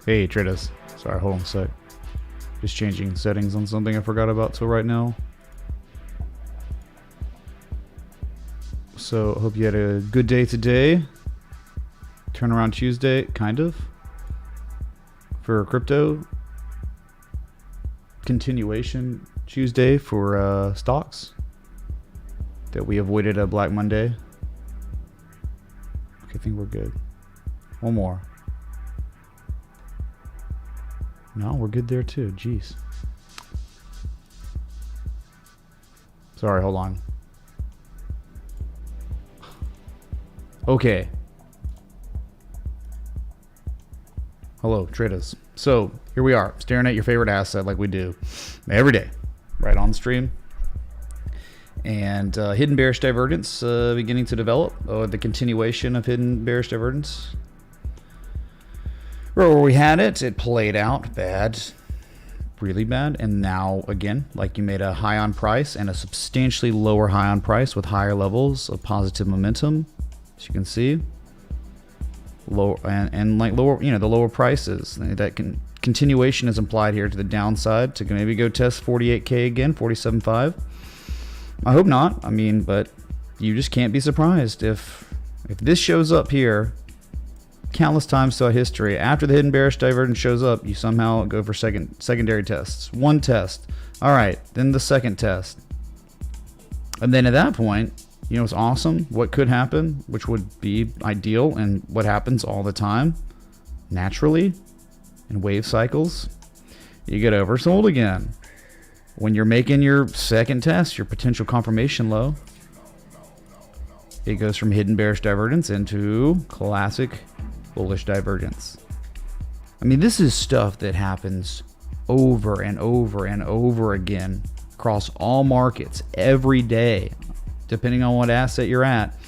Hey, traders. Sorry, hold on a sec. Just changing settings on something I forgot about till right now. So, hope you had a good day today. Turnaround Tuesday, kind of. For crypto. Continuation Tuesday for stocks. That we avoided a Black Monday. Okay, I think we're good. One more. No, we're good there too. Jeez. Sorry, hold on. Okay. Hello, traders. So, here we are, staring at your favorite asset like we do every day, right on stream. And hidden bearish divergence beginning to develop, the continuation of hidden bearish divergence. Where we had it, it played out bad, really bad, and now again, like you made a high on price and a substantially lower high on price with higher levels of positive momentum, as you can see. Lower and like lower, you know, the lower prices. That continuation is implied here to the downside to maybe go test 48K again, 47.5. I hope not. I mean, but you just can't be surprised if this shows up here. Countless times throughout history, after the hidden bearish divergence shows up, you somehow go for secondary tests. One test, all right, then the second test, and then at that point, you know, it's awesome. What could happen, which would be ideal, and what happens all the time, naturally, in wave cycles, you get oversold again. When you're making your second test, your potential confirmation low, it goes from hidden bearish divergence into classic bullish divergence. I mean, this is stuff that happens over and over and over again across all markets every day, depending on what asset you're at.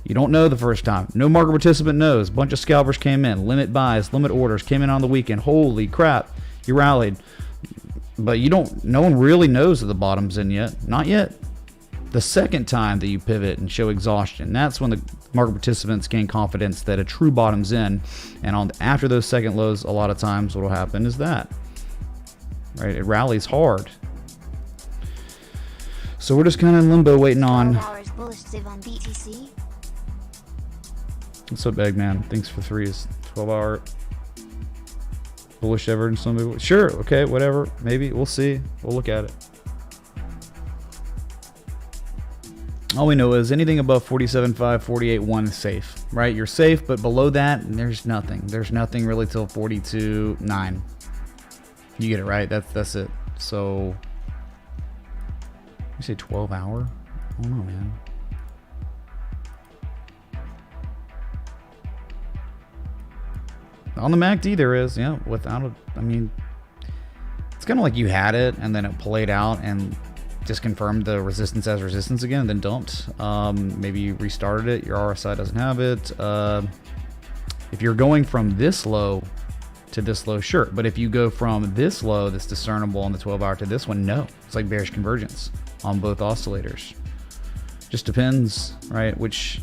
You don't know the first time. No market participant knows. A bunch of scalpers came in, limit buys, limit orders, came in on the weekend. Holy crap, you rallied. But you don't, no one really knows that the bottom's in yet. Not yet. The second time that you pivot and show exhaustion, that's when the market participants gain confidence that a true bottom's in. And after those second lows, a lot of times what will happen is that, right? It rallies hard. So we're just kind of in limbo waiting on. Bullish on BTC. What's up, Eggman? Thanks for 3s. 12-hour bullish divergence. Sure, okay, whatever. Maybe we'll see. We'll look at it. All we know is anything above 47.5, 48.1 is safe, right? You're safe, but below that, there's nothing. There's nothing really till 42.9. You get it, right? That's it. So, you say 12 hour? I don't know, man. On the MACD there is, yeah, without a, I mean, it's kind of like you had it and then it played out and just confirmed the resistance as resistance again and then dumped. Maybe you restarted it, your RSI doesn't have it. If you're going from this low to this low, sure, but if you go from this low that's discernible on the 12-hour to this one, no. It's like bearish convergence on both oscillators. Just depends, right, which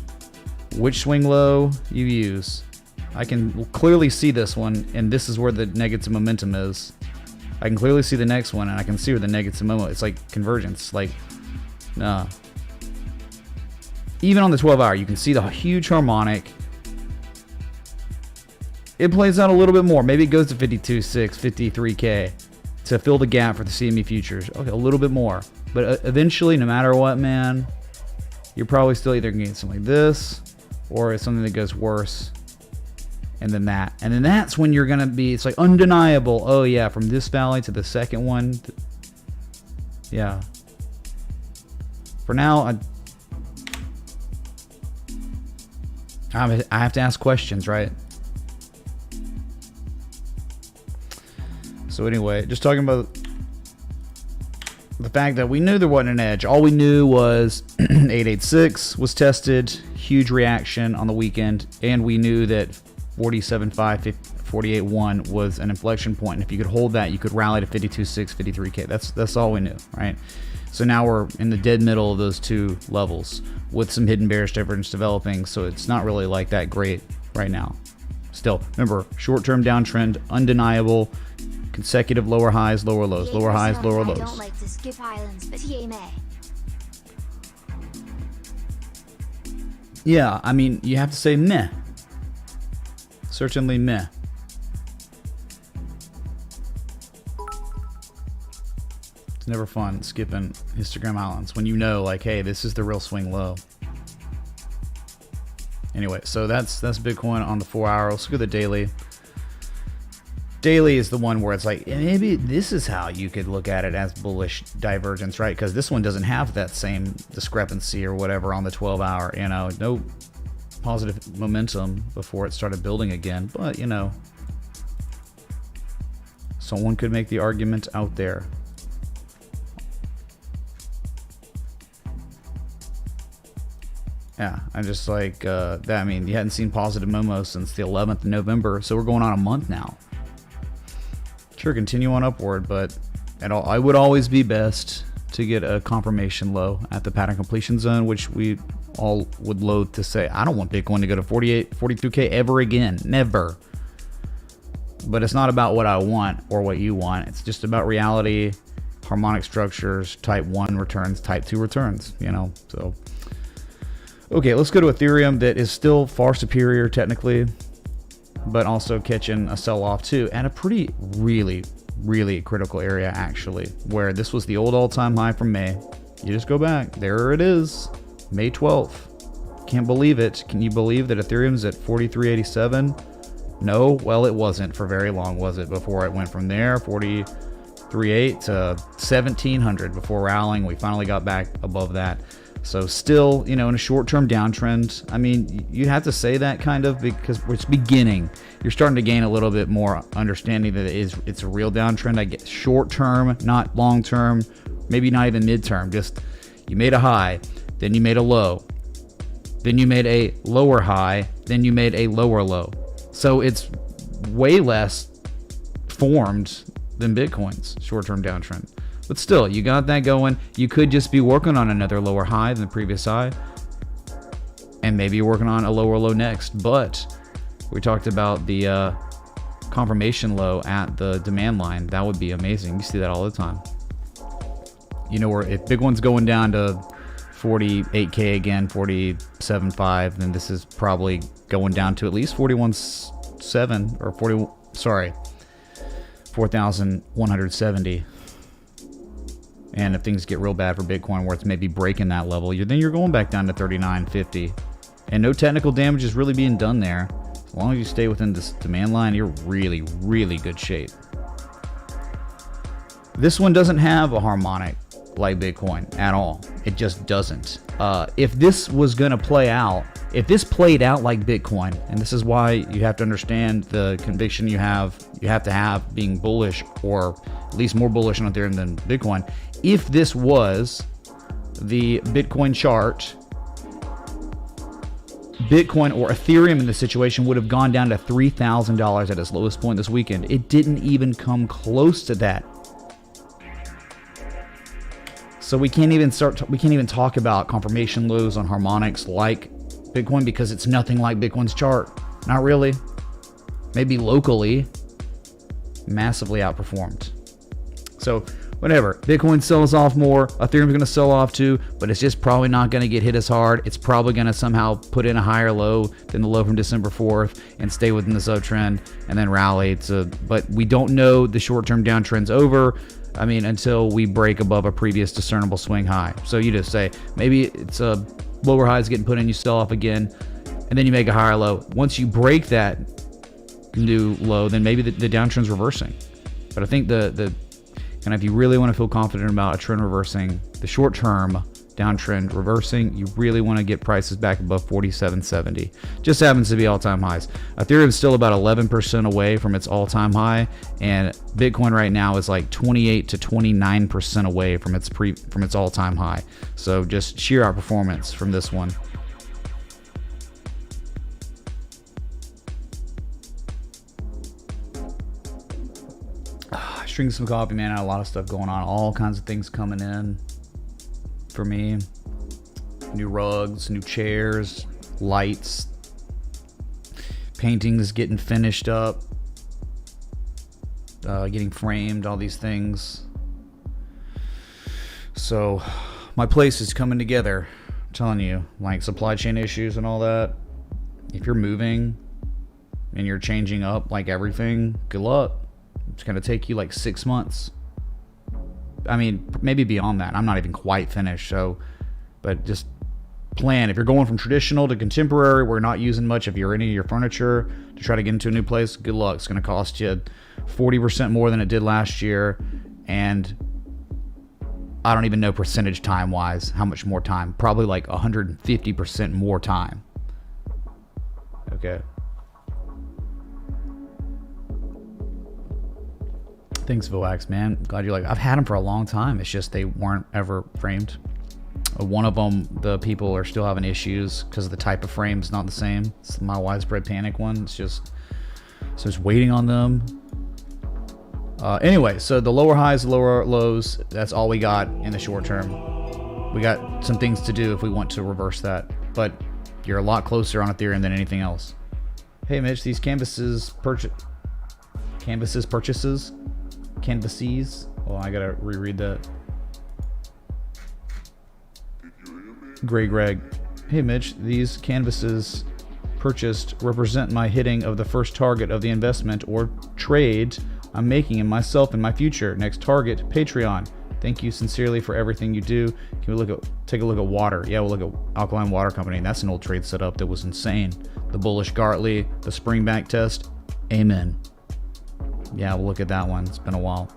swing low you use. I can clearly see this one, and this is where the negative momentum is. I can clearly see the next one, and I can see where the negative momentum. It's like convergence. Like, nah. Even on the 12-hour, you can see the huge harmonic. It plays out a little bit more. Maybe it goes to 52.6, 53K to fill the gap for the CME futures. Okay, a little bit more. But eventually, no matter what, man, you're probably still either going to get something like this, or it's something that goes worse. And then that. And then that's when you're going to be, it's like undeniable. Oh, yeah, from this valley to the second one. Yeah. For now, I have to ask questions, right? So anyway, just talking about the fact that we knew there wasn't an edge. All we knew was 886 was tested, huge reaction on the weekend, and we knew that 47.5, 48.1 was an inflection point. And if you could hold that, you could rally to 52.6, 53K. That's all we knew, right? So now we're in the dead middle of those two levels with some hidden bearish divergence developing. So it's not really like that great right now. Still, remember, short-term downtrend, undeniable, consecutive lower highs, lower lows, lower highs, lower lows. I don't like to skip islands, but he may. Yeah, I mean, you have to say meh. Certainly meh. It's never fun skipping histogram islands when you know, like, hey, this is the real swing low. Anyway, so that's Bitcoin on the 4 hour. Let's look at the daily. Daily is the one where it's like, maybe this is how you could look at it as bullish divergence, right? Because this one doesn't have that same discrepancy or whatever on the 12 hour, you know, no positive momentum before it started building again. But, you know, someone could make the argument out there. Yeah, I'm just like, that. I mean, you hadn't seen positive Momo since the 11th of November, so we're going on a month now. Sure, continue on upward, but I would always be best to get a confirmation low at the pattern completion zone, which we all would loathe to say. I don't want Bitcoin to go to 48, 42K ever again. Never. But it's not about what I want or what you want. It's just about reality, harmonic structures, type 1 returns, type 2 returns, you know, so... Okay, let's go to Ethereum that is still far superior technically, but also catching a sell-off too at a pretty really critical area actually, where this was the old all-time high from May. You just go back, there it is, May 12th. Can't believe it. Can you believe that Ethereum's at 43.87? No, well, it wasn't for very long, was it? Before it went from there, 43.8 to 1700 before rallying. We finally got back above that. So still, you know, in a short-term downtrend. I mean, you have to say that kind of because it's beginning. You're starting to gain a little bit more understanding that it's a real downtrend. I get short-term, not long-term, maybe not even mid-term. Just you made a high, then you made a low, then you made a lower high, then you made a lower low. So it's way less formed than Bitcoin's short-term downtrend. But still, you got that going. You could just be working on another lower high than the previous high. And maybe you're working on a lower low next. But we talked about the confirmation low at the demand line. That would be amazing. You see that all the time. You know, where if big one's going down to 48K again, 47.5, then this is probably going down to at least 41.7 or 4,170. And if things get real bad for Bitcoin where it's maybe breaking that level, then you're going back down to 39.50. And no technical damage is really being done there. As long as you stay within this demand line, you're really good shape. This one doesn't have a harmonic like Bitcoin at all. It just doesn't. If this was going to play out, if this played out like Bitcoin, and this is why you have to understand the conviction you have to have being bullish, or at least more bullish on Ethereum than Bitcoin. If this was the Bitcoin chart, Bitcoin or Ethereum in this situation would have gone down to $3,000 at its lowest point this weekend. It didn't even come close to that. So we can't even talk about confirmation lows on harmonics like Bitcoin because it's nothing like Bitcoin's chart. Not really. Maybe locally, massively outperformed. So whatever, Bitcoin sells off more, Ethereum's going to sell off too, but it's just probably not going to get hit as hard. It's probably going to somehow put in a higher low than the low from December 4th and stay within the subtrend and then rally. But we don't know the short-term downtrend's over. I mean, until we break above a previous discernible swing high. So you just say, maybe it's a lower high is getting put in, you sell off again, and then you make a higher low. Once you break that new low, then maybe the downtrend's reversing. But I think and if you really want to feel confident about a trend reversing, the short-term downtrend reversing, you really want to get prices back above 47.70. Just happens to be all-time highs. Ethereum's still about 11% away from its all-time high, and Bitcoin right now is like 28 to 29% away from its all-time high. So just sheer outperformance from this one. Drinking some coffee, man. I had a lot of stuff going on, all kinds of things coming in for me. New rugs, new chairs, lights, Paintings getting finished up, getting framed, all these things. So my place is coming together. I'm telling you, like supply chain issues and all that. If you're moving and you're changing up like everything, good luck. It's going to take you like 6 months. I mean, maybe beyond that. I'm not even quite finished. So, but just plan. If you're going from traditional to contemporary, we're not using much of any of your furniture to try to get into a new place, good luck. It's going to cost you 40% more than it did last year. And I don't even know percentage time wise how much more time. Probably like 150% more time. Okay. Thanks, Voax, man. Glad you're like, I've had them for a long time. It's just they weren't ever framed. One of them, the people are still having issues because the type of frame is not the same. It's my widespread panic one. It's just, so it's waiting on them. Anyway, so the lower highs, lower lows, that's all we got in the short term. We got some things to do if we want to reverse that, but you're a lot closer on Ethereum than anything else. Hey, Mitch, these canvases. Oh, I gotta reread that. Gray Greg. Hey, Mitch, these canvases purchased represent my hitting of the first target of the investment or trade I'm making in myself and my future. Next target, Patreon. Thank you sincerely for everything you do. Can we take a look at water? Yeah, we'll look at Alkaline Water Company. That's an old trade setup that was insane. The bullish Gartley, the spring back test. Amen. Yeah, we'll look at that one. It's been a while.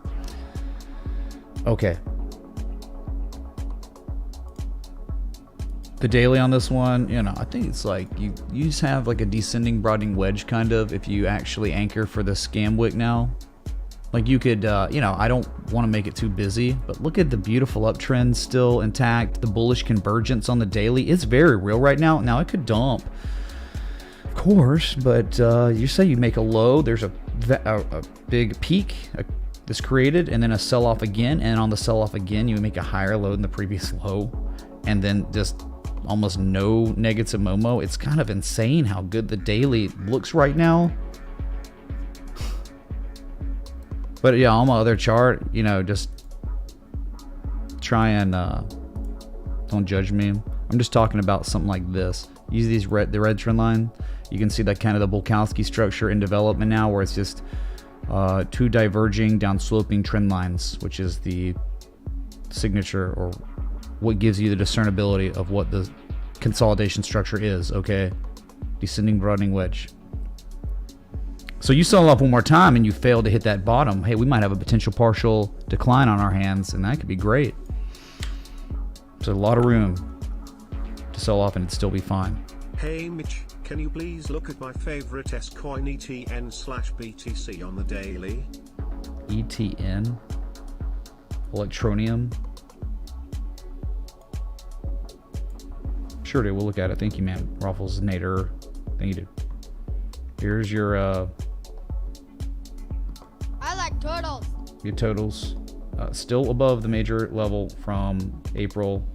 Okay. The daily on this one, I think it's like you just have like a descending broadening wedge kind of if you actually anchor for the scam wick now. Like you could, I don't want to make it too busy, but look at the beautiful uptrend still intact. The bullish convergence on the daily, it's very real right now. Now it could dump, of course, but you say you make a low, there's a big peak that's created, and then a sell-off again, and on the sell-off again, you make a higher low than the previous low, and then just almost no negative Momo. It's kind of insane how good the daily looks right now. But yeah, on my other chart, just try and don't judge me. I'm just talking about something like this. Use the red trend line. You can see that kind of the Bulkowski structure in development now, where it's just two diverging downsloping trend lines, which is the signature or what gives you the discernibility of what the consolidation structure is. Okay, descending broadening wedge. So you sell off one more time and you fail to hit that bottom. Hey, we might have a potential partial decline on our hands, and that could be great. There's a lot of room to sell off and it'd still be fine. Hey Mitch, can you please look at my favorite S coin ETN/BTC on the daily? ETN? Electronium? Sure, dude. We'll look at it. Thank you, man. Ruffles Nader. Thank you, dude. Here's your I like turtles. Your totals. Still above the major level from April.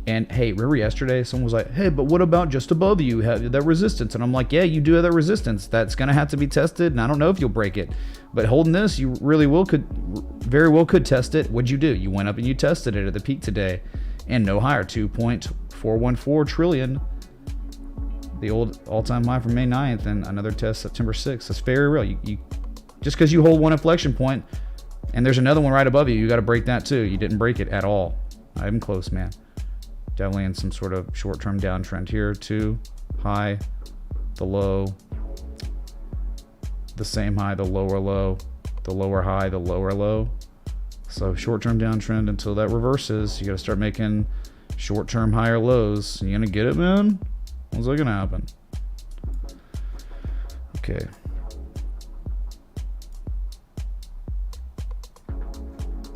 And hey, remember yesterday someone was like, hey, but what about just above you have that resistance? And I'm like, yeah, you do have that resistance. That's gonna have to be tested, and I don't know if you'll break it. But holding this, you very well could test it. What'd you do? You went up and you tested it at the peak today, and no higher, 2.414 trillion. The old all-time high from May 9th, and another test September 6th. That's very real. You just because you hold one inflection point, and there's another one right above you, you got to break that too. You didn't break it at all. Not even close, man. Definitely in some sort of short-term downtrend here. Two high, the low, the same high, the lower low, the lower high, the lower low. So short-term downtrend until that reverses. You got to start making short-term higher lows. You gonna get it, man? When's that gonna happen? Okay.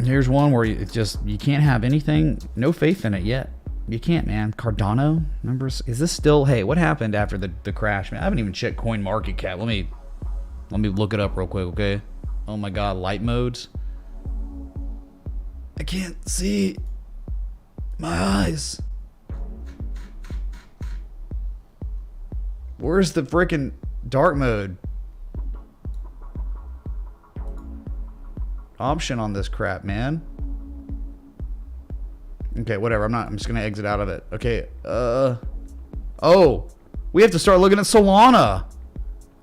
Here's one where you can't have anything, no faith in it yet. You can't, man. Cardano, remember? Is this still? Hey, what happened after the crash? Man, I haven't even checked Coin Market Cap. Let me look it up real quick, okay? Oh my God, light modes. I can't see my eyes. Where's the freaking Dark mode. Option on this crap, man. Okay, whatever. I'm just gonna exit out of it. Okay. Oh, we have to start looking at Solana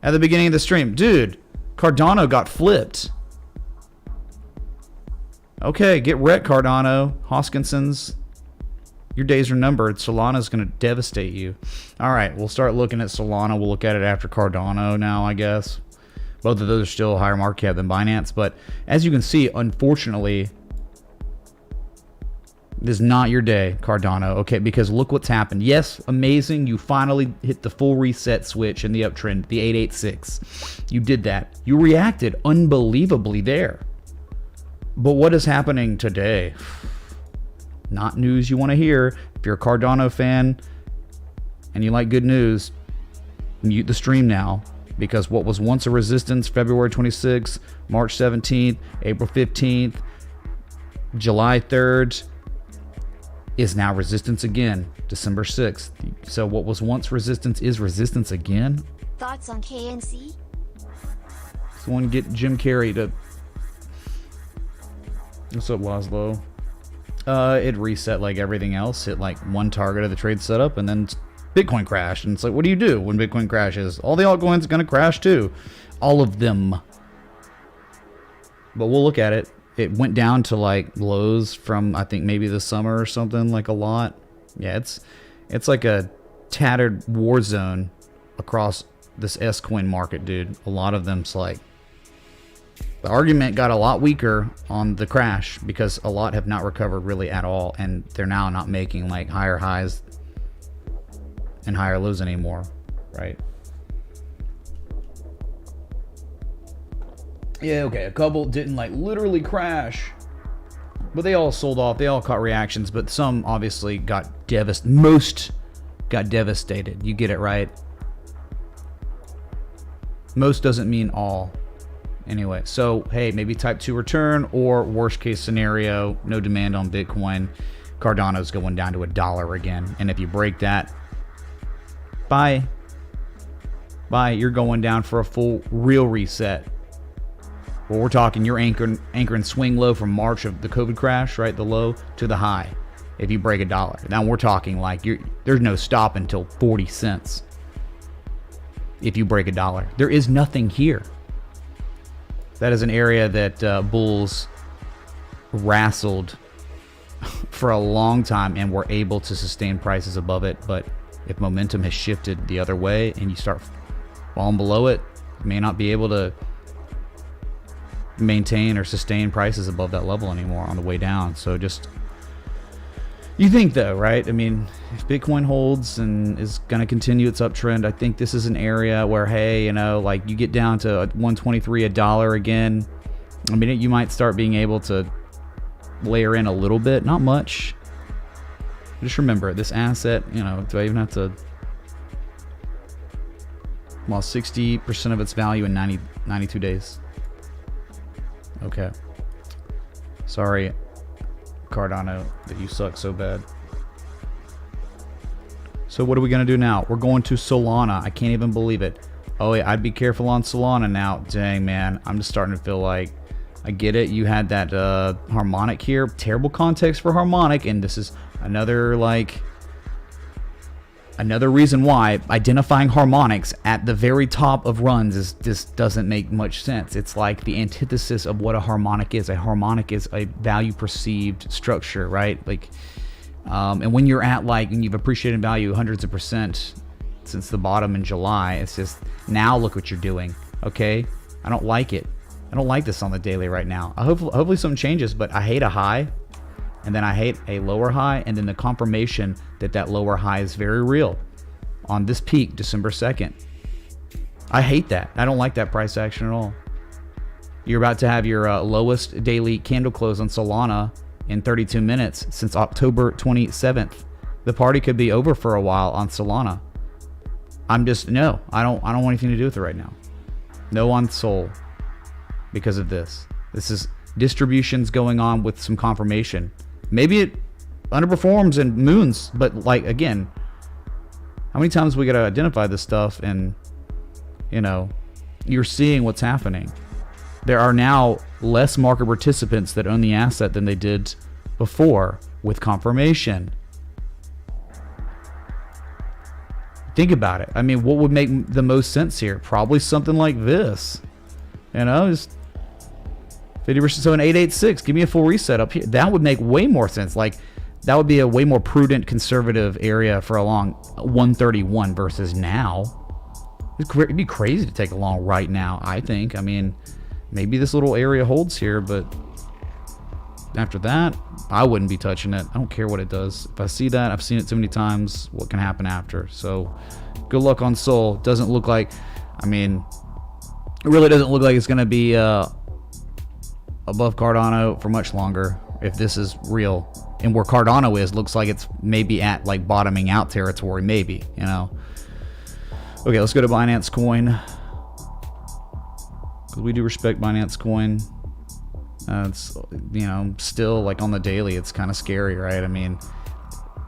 at the beginning of the stream, dude. Cardano got flipped. Okay, get wrecked, Cardano. Hoskinson's. Your days are numbered. Solana's going to devastate you. All right, we'll start looking at Solana. We'll look at it after Cardano now, I guess. Both of those are still higher market cap than Binance. But as you can see, unfortunately, this is not your day, Cardano. Okay, because look what's happened. Yes, amazing. You finally hit the full reset switch in the uptrend, the 886. You did that. You reacted unbelievably there. But what is happening today? Not news you want to hear. If you're a Cardano fan and you like good news, mute the stream now, because what was once a resistance, February 26th, March 17th, April 15th, July 3rd, is now resistance again, December 6th. So what was once resistance is resistance again. Thoughts on KNC? Someone get Jim Carrey to... What's up, Laszlo? It reset like everything else, hit like one target of the trade setup, and then Bitcoin crashed. And it's like, what do you do when Bitcoin crashes? All the altcoins are going to crash too. All of them. But we'll look at it. It went down to like lows from, I think, maybe the summer or something, like a lot. Yeah, it's like a tattered war zone across this S-coin market, dude. A lot of them's like... The argument got a lot weaker on the crash because a lot have not recovered really at all, and they're now not making like higher highs and higher lows anymore, right? Yeah, okay, a couple didn't like literally crash, but they all sold off. They all caught reactions, but some obviously got devastated. Most got devastated. You get it, right? Most doesn't mean all. Anyway, so hey, maybe type 2 return, or worst case scenario, no demand on Bitcoin. Cardano's going down to $1 again. And if you break that, bye. You're going down for a full real reset. Well, we're talking you're anchoring swing low from March of the COVID crash, right? The low to the high. If you break $1. Now we're talking like there's no stop until 40 cents. If you break $1. There is nothing here. That is an area that bulls wrestled for a long time and were able to sustain prices above it. But if momentum has shifted the other way and you start falling below it, you may not be able to maintain or sustain prices above that level anymore on the way down. So just... You think though, right? I mean, if Bitcoin holds and is going to continue its uptrend, I think this is an area where, hey, you know, like you get down to 123, $1 again. I mean, you might start being able to layer in a little bit, not much. Just remember, this asset, you know, do I even have to... Lost 60% of its value in 92 days. Okay. Sorry, Cardano, that you suck so bad. So what are we going to do now? We're going to Solana. I can't even believe it. Oh yeah, I'd be careful on Solana now. Dang, man. I'm just starting to feel like... I get it. You had that harmonic here. Terrible context for harmonic. And this is another, like... Another reason why identifying harmonics at the very top of runs just doesn't make much sense. It's like the antithesis of what a harmonic is. A harmonic is a value perceived structure, right? Like, and when you're at like, and you've appreciated value hundreds of percent since the bottom in July, it's just, now look what you're doing, okay? I don't like it. I don't like this on the daily right now. Hopefully something changes, but I hate a high. And then I hate a lower high, and then the confirmation that that lower high is very real on this peak, December 2nd. I hate that. I don't like that price action at all. You're about to have your lowest daily candle close on Solana in 32 minutes since October 27th. The party could be over for a while on Solana. I'm just, no, I don't want anything to do with it right now. No on Sol because of this. This is distributions going on with some confirmation. Maybe it underperforms and moons, but like, again, how many times we got to identify this stuff and you know, you're seeing what's happening. There are now less market participants that own the asset than they did before with confirmation. Think about it. I mean, what would make the most sense here? Probably something like this. You know, just 50%, so an 886. Give me a full reset up here. That would make way more sense. Like, that would be a way more prudent, conservative area for a long 131 versus now. It'd be crazy to take a long right now, I think. I mean, maybe this little area holds here, but after that, I wouldn't be touching it. I don't care what it does. If I see that, I've seen it too many times. What can happen after? So, good luck on Sol. Doesn't look like, I mean, it really doesn't look like it's going to be above Cardano for much longer if this is real. And where Cardano is, looks like it's maybe at like bottoming out territory, maybe, you know. Okay, let's go to Binance Coin. Because we do respect Binance Coin. It's, you know, still like on the daily, it's kind of scary, right? I mean,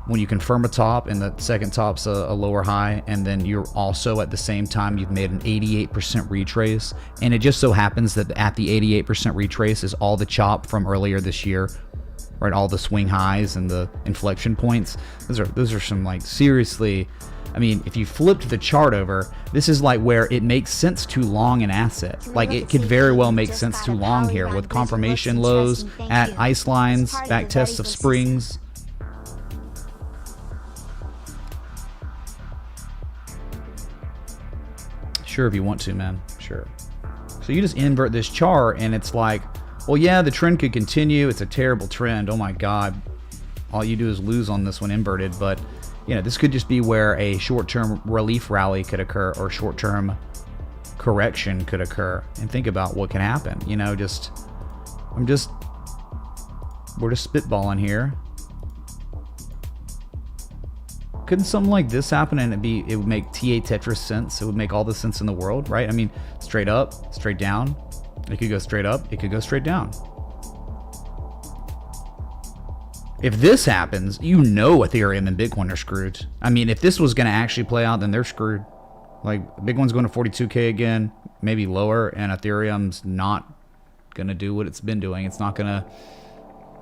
when you confirm a top and the second top's a lower high, and then you're also at the same time, you've made an 88% retrace. And it just so happens that at the 88% retrace is all the chop from earlier this year, right? All the swing highs and the inflection points. Those are some like seriously, I mean, if you flipped the chart over, this is like where it makes sense to long an asset. Like it could very well make sense to long here with confirmation lows at ice lines, back tests of springs. Sure, if you want to, man. Sure. So you just invert this chart and it's like, well, yeah, the trend could continue. It's a terrible trend. Oh my God. All you do is lose on this one inverted, but you know, this could just be where a short-term relief rally could occur or short-term correction could occur. And think about what can happen. You know, we're just spitballing here. Couldn't something like this happen and it would make TA Tetris sense? It would make all the sense in the world, right? I mean, straight up, straight down. It could go straight up. It could go straight down. If this happens, you know Ethereum and Bitcoin are screwed. I mean, if this was going to actually play out, then they're screwed. Like, Bitcoin's going to 42K again, maybe lower, and Ethereum's not going to do what it's been doing. It's not going to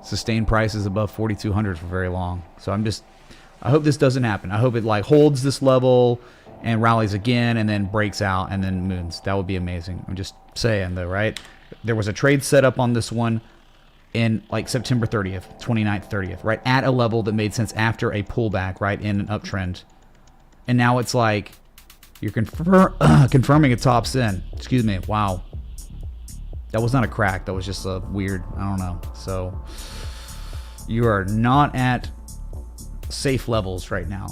sustain prices above 4,200 for very long. So I hope this doesn't happen. I hope it like holds this level and rallies again and then breaks out and then moons. That would be amazing. I'm just saying though, right? There was a trade set up on this one in like September 30th, 29th, 30th, right? At a level that made sense after a pullback, right? In an uptrend. And now it's like you're confirming a tops in. Excuse me. Wow. That was not a crack. That was just a weird, I don't know. So you are not at safe levels right now.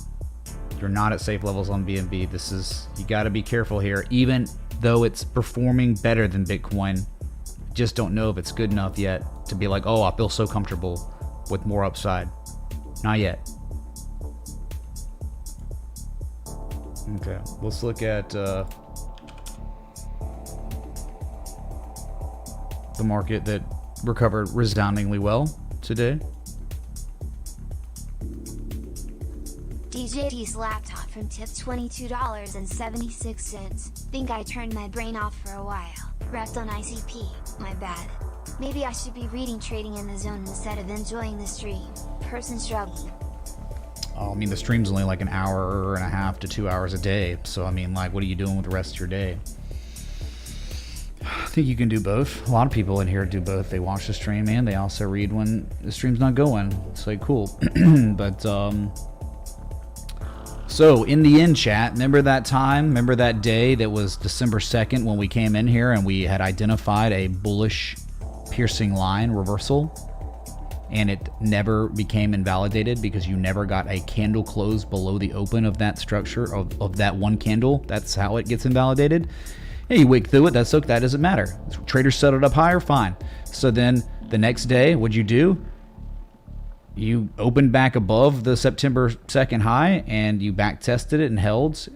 You're not at safe levels on BNB. This is, you got to be careful here. Even though it's performing better than Bitcoin, just don't know if it's good enough yet to be like, oh, I feel so comfortable with more upside. Not yet. Okay, let's look at the market that recovered resoundingly well today. DJT's laptop from tip $22.76. Think I turned my brain off for a while. Wrecked on ICP, my bad. Maybe I should be reading Trading in the Zone instead of enjoying the stream. Person struggling. Oh, I mean, the stream's only like an hour and a half to 2 hours a day. So, I mean, like, what are you doing with the rest of your day? I think you can do both. A lot of people in here do both. They watch the stream and they also read when the stream's not going. It's like, cool. But, so in the end, chat, remember that time? Remember that day that was December 2nd when we came in here and we had identified a bullish piercing line reversal? And it never became invalidated because you never got a candle close below the open of that structure, of that one candle. That's how it gets invalidated. Yeah, you wick through it, that doesn't matter. Traders settled up higher, fine. So then the next day, what'd you do? You opened back above the September 2nd high and you back tested it and held.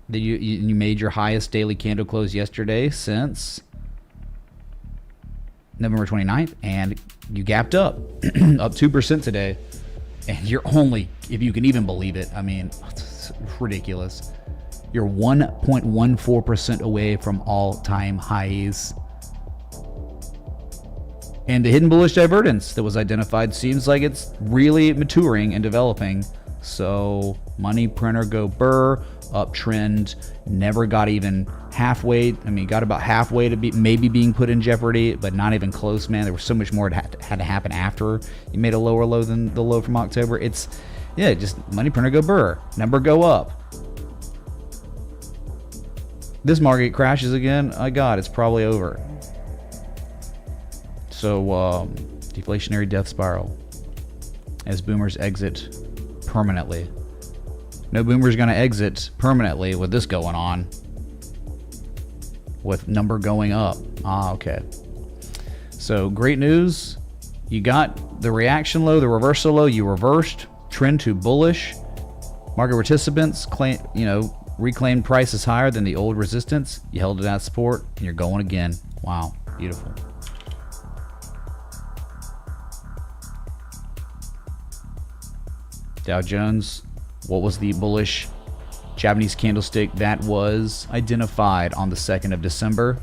Then you made your highest daily candle close yesterday since November 29th, and you gapped up, up 2% today. And you're only, if you can even believe it, I mean, it's ridiculous. You're 1.14% away from all-time highs. And the hidden bullish divergence that was identified seems like it's really maturing and developing. So money printer go burr, uptrend, never got even halfway. I mean, got about halfway to be maybe being put in jeopardy, but not even close, man. There was so much more that had to happen after you made a lower low than the low from October. It's, yeah, just money printer go burr, number go up. This market crashes again, my God, it's probably over. So, deflationary death spiral as boomers exit permanently. No boomer's going to exit permanently with this going on. With number going up. Ah, okay. So, great news. You got the reaction low, the reversal low. You reversed. Trend to bullish. Market participants claim, reclaimed prices higher than the old resistance. You held it at support, and you're going again. Wow, beautiful. Dow Jones, what was the bullish Japanese candlestick that was identified on the 2nd of December?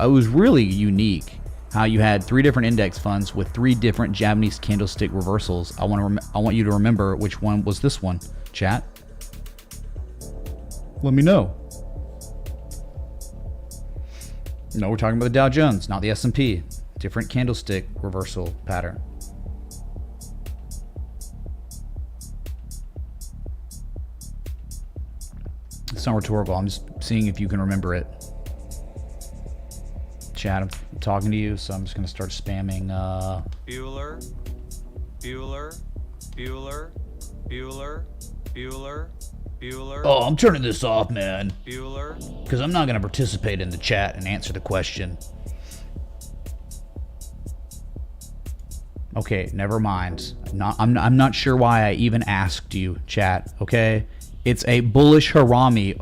It was really unique how you had 3 different index funds with 3 different Japanese candlestick reversals. I want you to remember which one was this one, chat. Let me know. No, we're talking about the Dow Jones, not the S&P. Different candlestick reversal pattern. It's not rhetorical. I'm just seeing if you can remember it. Chat, I'm talking to you, so I'm just going to start spamming. Bueller, Bueller, Bueller, Bueller, Bueller, Bueller. Oh, I'm turning this off, man. Bueller. Because I'm not going to participate in the chat and answer the question. Okay, never mind. I'm not sure why I even asked you, chat, okay? It's a bullish harami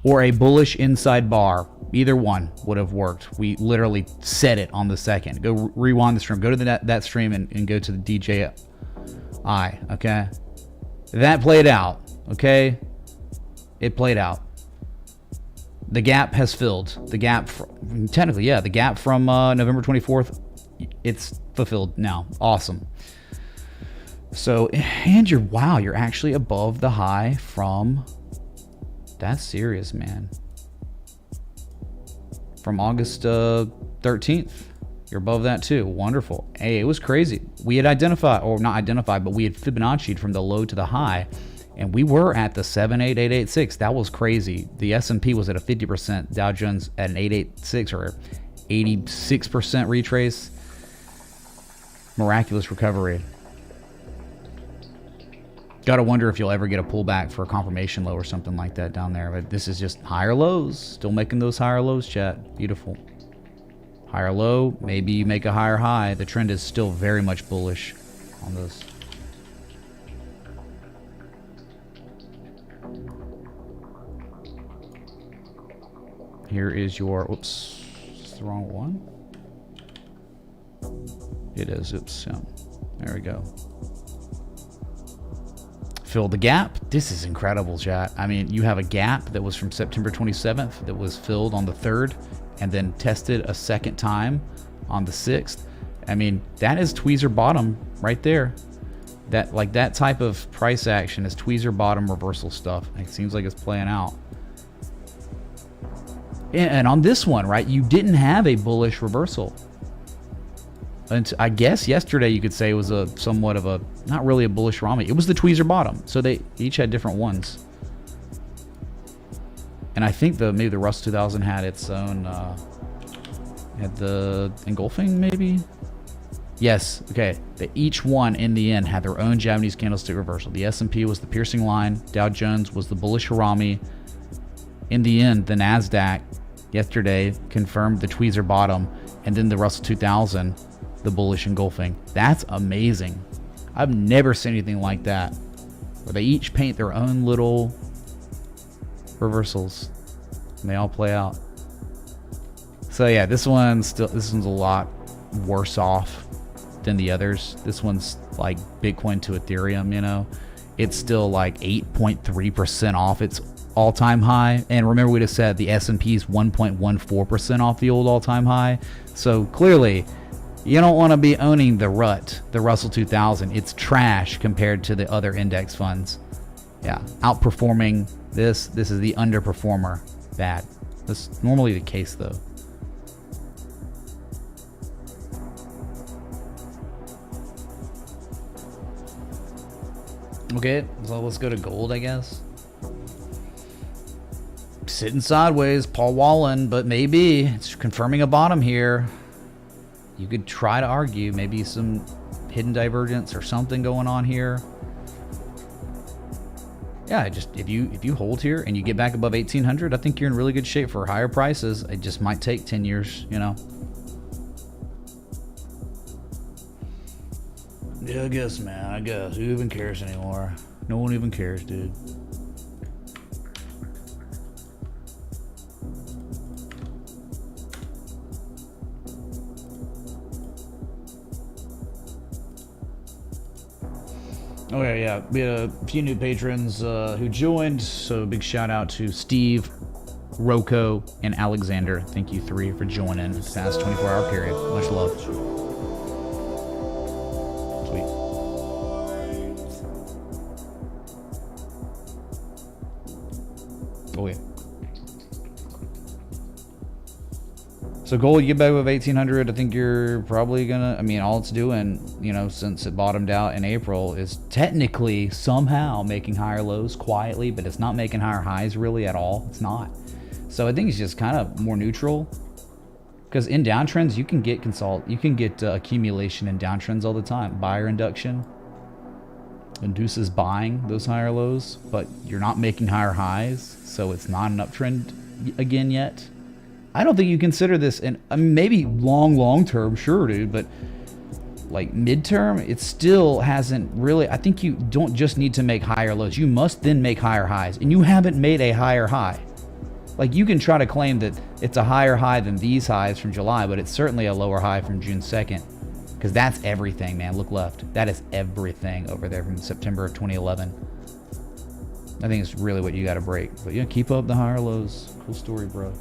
or a bullish inside bar. Either one would have worked. We literally said it on the 2nd. Go rewind the stream. Go to that stream and go to the DJI. Okay? That played out. Okay? It played out. The gap has filled. The gap, technically, yeah, the gap from November 24th, it's fulfilled now. Awesome. So, and you're actually above the high from, that's serious, man. From August 13th. You're above that too. Wonderful. Hey, it was crazy. We had identified, or not identified, but we had Fibonacci'd from the low to the high, and we were at the 78886. That was crazy. The S&P was at a 50%, Dow Jones at an 886 or 86% retrace. Miraculous recovery. Gotta wonder if you'll ever get a pullback for a confirmation low or something like that down there. But this is just higher lows. Still making those higher lows, chat. Beautiful. Higher low, maybe you make a higher high. The trend is still very much bullish on this. Here is your, oops, it's the wrong one. It is, oops, yeah. There we go. Fill the gap. This is incredible, chat. I mean, you have a gap that was from September 27th that was filled on the 3rd and then tested a second time on the 6th. I mean, that is tweezer bottom right there. That type of price action is tweezer bottom reversal stuff. It seems like it's playing out. And on this one, right, you didn't have a bullish reversal. And I guess yesterday you could say it was a somewhat of a, not really a bullish Rami. It was the tweezer bottom. So they each had different ones. And I think maybe the Russell 2000 had its own, had the engulfing maybe? Yes, okay. Each one in the end had their own Japanese candlestick reversal. The S&P was the piercing line. Dow Jones was the bullish Harami. In the end, the NASDAQ yesterday confirmed the tweezer bottom. And then the Russell 2000, the bullish engulfing. That's amazing. I've never seen anything like that. Where they each paint their own little reversals. And they all play out. So yeah, this one's a lot worse off than the others. This one's like Bitcoin to Ethereum, you know. It's still like 8.3% off its all-time high. And remember, we just said the S&P is 1.14% off the old all-time high. So clearly, you don't want to be owning the rut, the Russell 2000. It's trash compared to the other index funds. Yeah, outperforming this. This is the underperformer. Bad. That's normally the case, though. Okay, so let's go to gold, I guess. Sitting sideways, Paul Wallen, but maybe it's confirming a bottom here. You could try to argue maybe some hidden divergence or something going on here. Yeah, just if you hold here and you get back above 1800, I think you're in really good shape for higher prices. It just might take 10 years, you know. Yeah, I guess, man. I guess. Who even cares anymore? No one even cares, dude. Okay, yeah. We had a few new patrons who joined, so big shout out to Steve, Rocco, and Alexander. Thank you three for joining the past 24-hour period. Much love. Oh, yeah. So gold, you get back with 1800. I think you're probably gonna, I mean, all it's doing, you know, since it bottomed out in April, is technically somehow making higher lows quietly, but it's not making higher highs really at all. It's not. So I think it's just kind of more neutral, because in downtrends you can get accumulation in downtrends all the time. Buyer induction induces buying those higher lows, but you're not making higher highs, so it's not an uptrend again yet. I don't think you consider this, and I mean, maybe long term, sure, dude, but like midterm, it still hasn't really. I think you don't just need to make higher lows. You must then make higher highs, and you haven't made a higher high. Like, you can try to claim that it's a higher high than these highs from July, but it's certainly a lower high from June 2nd. Because that's everything, man. Look left. That is everything over there from September of 2011. I think it's really what you got to break. But yeah, keep up the higher lows. Cool story, bro.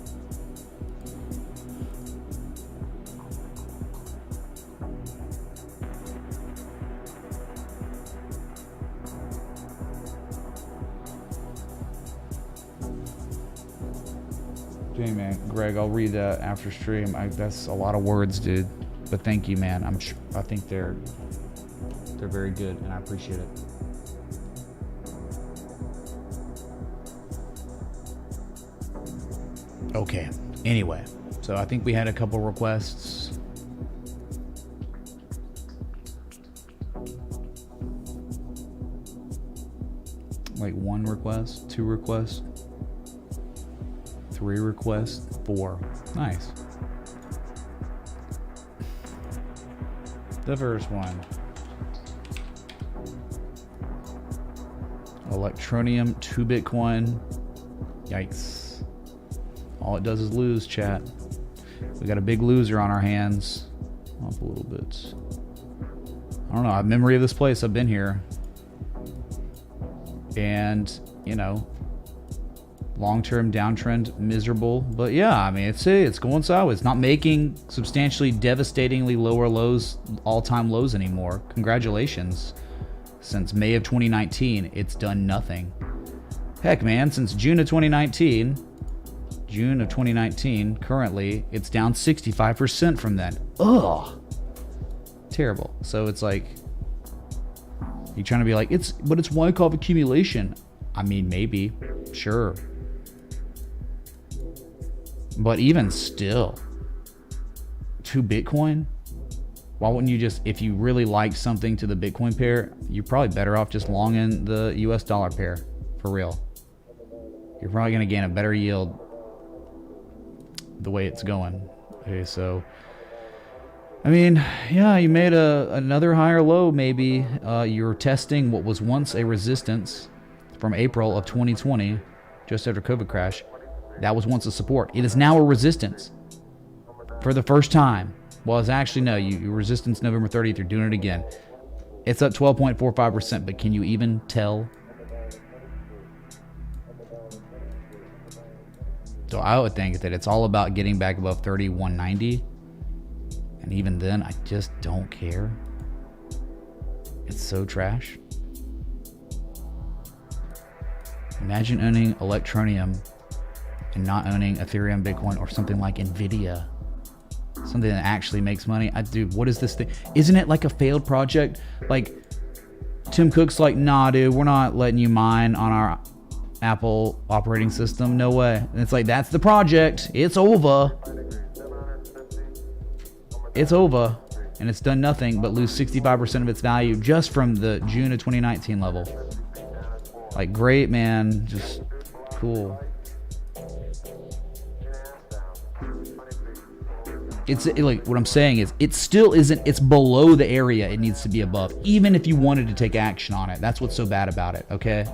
Hey, man. Greg, I'll read that after stream. That's a lot of words, dude. But thank you, man. I think they're very good, and I appreciate it. Okay. Anyway, so I think we had a couple requests. Like 1 request, 2 requests, 3 requests, 4. Nice. The first one. Electronium 2 Bitcoin. Yikes. All it does is lose, chat. We got a big loser on our hands. Up a little bit. I don't know. I have memory of this place. I've been here. And, you know, long-term downtrend, miserable. But yeah, I mean, it's going sideways. It's not making substantially devastatingly lower lows, all-time lows anymore. Congratulations. Since May of 2019, it's done nothing. Heck, man, since June of 2019, currently, it's down 65% from then. Ugh. Terrible. So it's like, you trying to be like, it's Wyckoff accumulation. I mean, maybe. Sure. But even still, 2 Bitcoin? Why wouldn't you just, if you really like something to the Bitcoin pair, you're probably better off just longing the US dollar pair, for real. You're probably going to gain a better yield the way it's going. Okay, so, I mean, yeah, you made another higher low maybe. You're testing what was once a resistance from April of 2020, just after COVID crash. That was once a support. It is now a resistance for the first time. Well, it's actually, no, you resistance November 30th, you're doing it again. It's up 12.45%, but can you even tell? So I would think that it's all about getting back above 3190. And even then, I just don't care. It's so trash. Imagine owning Electronium and not owning Ethereum, Bitcoin, or something like Nvidia. Something that actually makes money. Dude, what is this thing? Isn't it like a failed project? Like, Tim Cook's like, nah, dude, we're not letting you mine on our Apple operating system. No way. And it's like, that's the project. It's over. It's over. And it's done nothing but lose 65% of its value just from the June of 2019 level. Like, great, man. Just cool. Like, what I'm saying is, it still isn't, it's below the area it needs to be above, even if you wanted to take action on it. That's what's so bad about it, okay?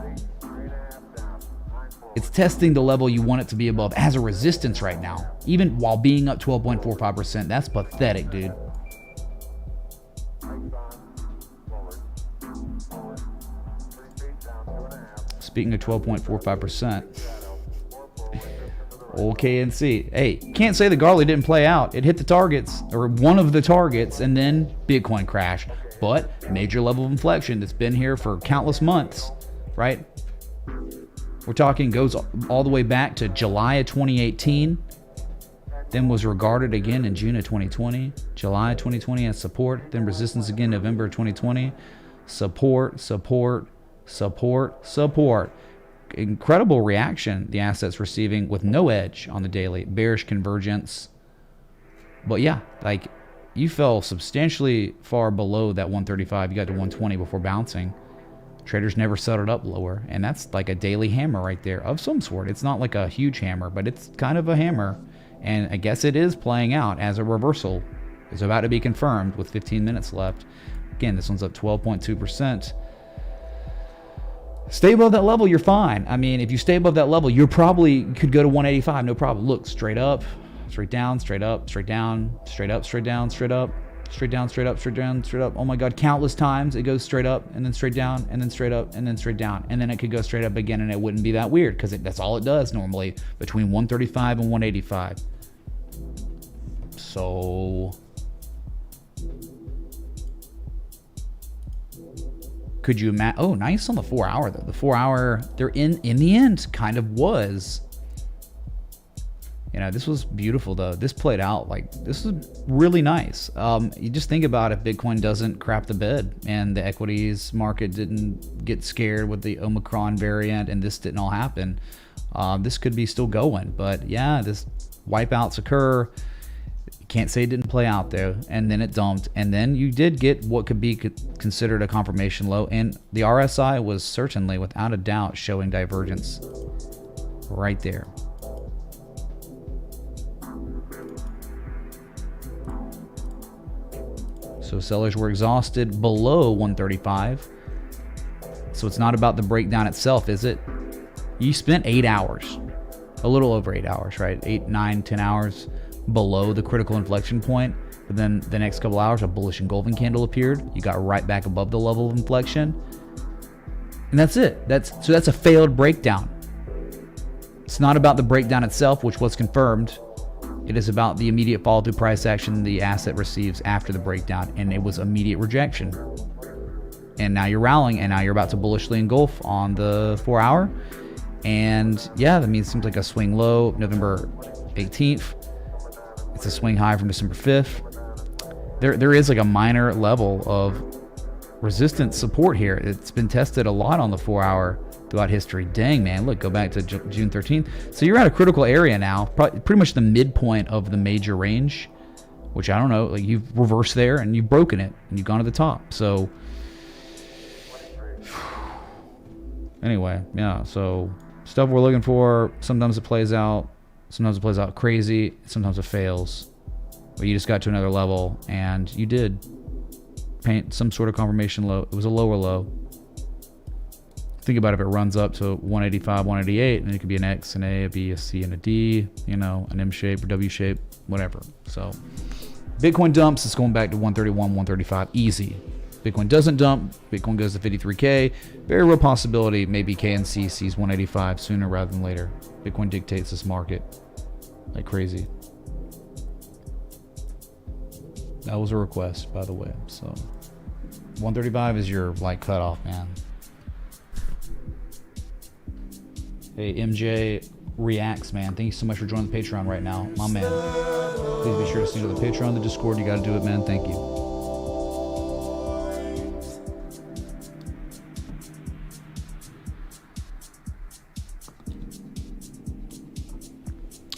It's testing the level you want it to be above as a resistance right now, even while being up 12.45%. That's pathetic, dude. Speaking of 12.45%, old KNC. Hey, can't say the Garley didn't play out. It hit the targets, or one of the targets, and then Bitcoin crashed. But major level of inflection that's been here for countless months, right? We're talking goes all the way back to July of 2018, then was regarded again in June of 2020, July of 2020 as support, then resistance again November of 2020, support, support, support, support. Incredible reaction the asset's receiving with no edge on the daily. Bearish convergence. But yeah, like, you fell substantially far below that 135. You got to 120 before bouncing. Traders never settled up lower, and that's like a daily hammer right there of some sort. It's not like a huge hammer, but it's kind of a hammer, and I guess it is playing out as a reversal. It's about to be confirmed with 15 minutes left. Again, this one's up 12.2%. Stay above that level, you're fine. I mean, if you stay above that level, you probably could go to 185, no problem. Look, straight up, straight down, straight up, straight down, straight up, straight down, straight up, straight down, straight up, straight down, straight up. Oh my God, countless times it goes straight up and then straight down and then straight up and then straight down. And then it could go straight up again and it wouldn't be that weird because that's all it does normally between 135 and 185. So could you imagine? Oh, nice on the 4 hour though. The 4 hour, they're in the end kind of was. You know, this was beautiful though. This played out like, this is really nice. You just think about if Bitcoin doesn't crap the bed and the equities market didn't get scared with the Omicron variant and this didn't all happen, this could be still going. But yeah, this wipeouts occur. Can't say it didn't play out though, and then it dumped, and then you did get what could be considered a confirmation low, and the RSI was certainly, without a doubt, showing divergence right there. So sellers were exhausted below 135. So it's not about the breakdown itself, is it? You spent 8 hours, a little over 8 hours, right? 8, 9, 10 hours below the critical inflection point, but then the next couple hours a bullish engulfing candle appeared. You got right back above the level of inflection, and that's it. That's a failed breakdown. It's not about the breakdown itself, which was confirmed. It is about the immediate fall through price action the asset receives after the breakdown, and it was immediate rejection. And now you're rallying, and now you're about to bullishly engulf on the 4 hour. And yeah, that means it seems like a swing low November 18th. It's a swing high from December 5th. There is like a minor level of resistance support here. It's been tested a lot on the 4 hour throughout history. Dang, man, look, go back to June 13th. So you're at a critical area now, pretty much the midpoint of the major range, which I don't know, like you've reversed there and you've broken it and you've gone to the top. So anyway, yeah, so stuff we're looking for, sometimes it plays out. Sometimes it plays out crazy. Sometimes it fails. But you just got to another level, and you did paint some sort of confirmation low. It was a lower low. Think about if it runs up to 185, 188, and it could be an X, an A, a B, a C, and a D. You know, an M shape or W shape, whatever. So Bitcoin dumps. It's going back to 131, 135, easy. Bitcoin doesn't dump. Bitcoin goes to 53K. Very real possibility maybe KNC sees 185 sooner rather than later. Bitcoin dictates this market. like crazy. That was a request, by the way. So 135 is your like cutoff, man. Hey, MJ Reacts, man. Thank you so much for joining the Patreon right now, my man. Please be sure to sing to the Patreon, the Discord. You got to do it, man. Thank you.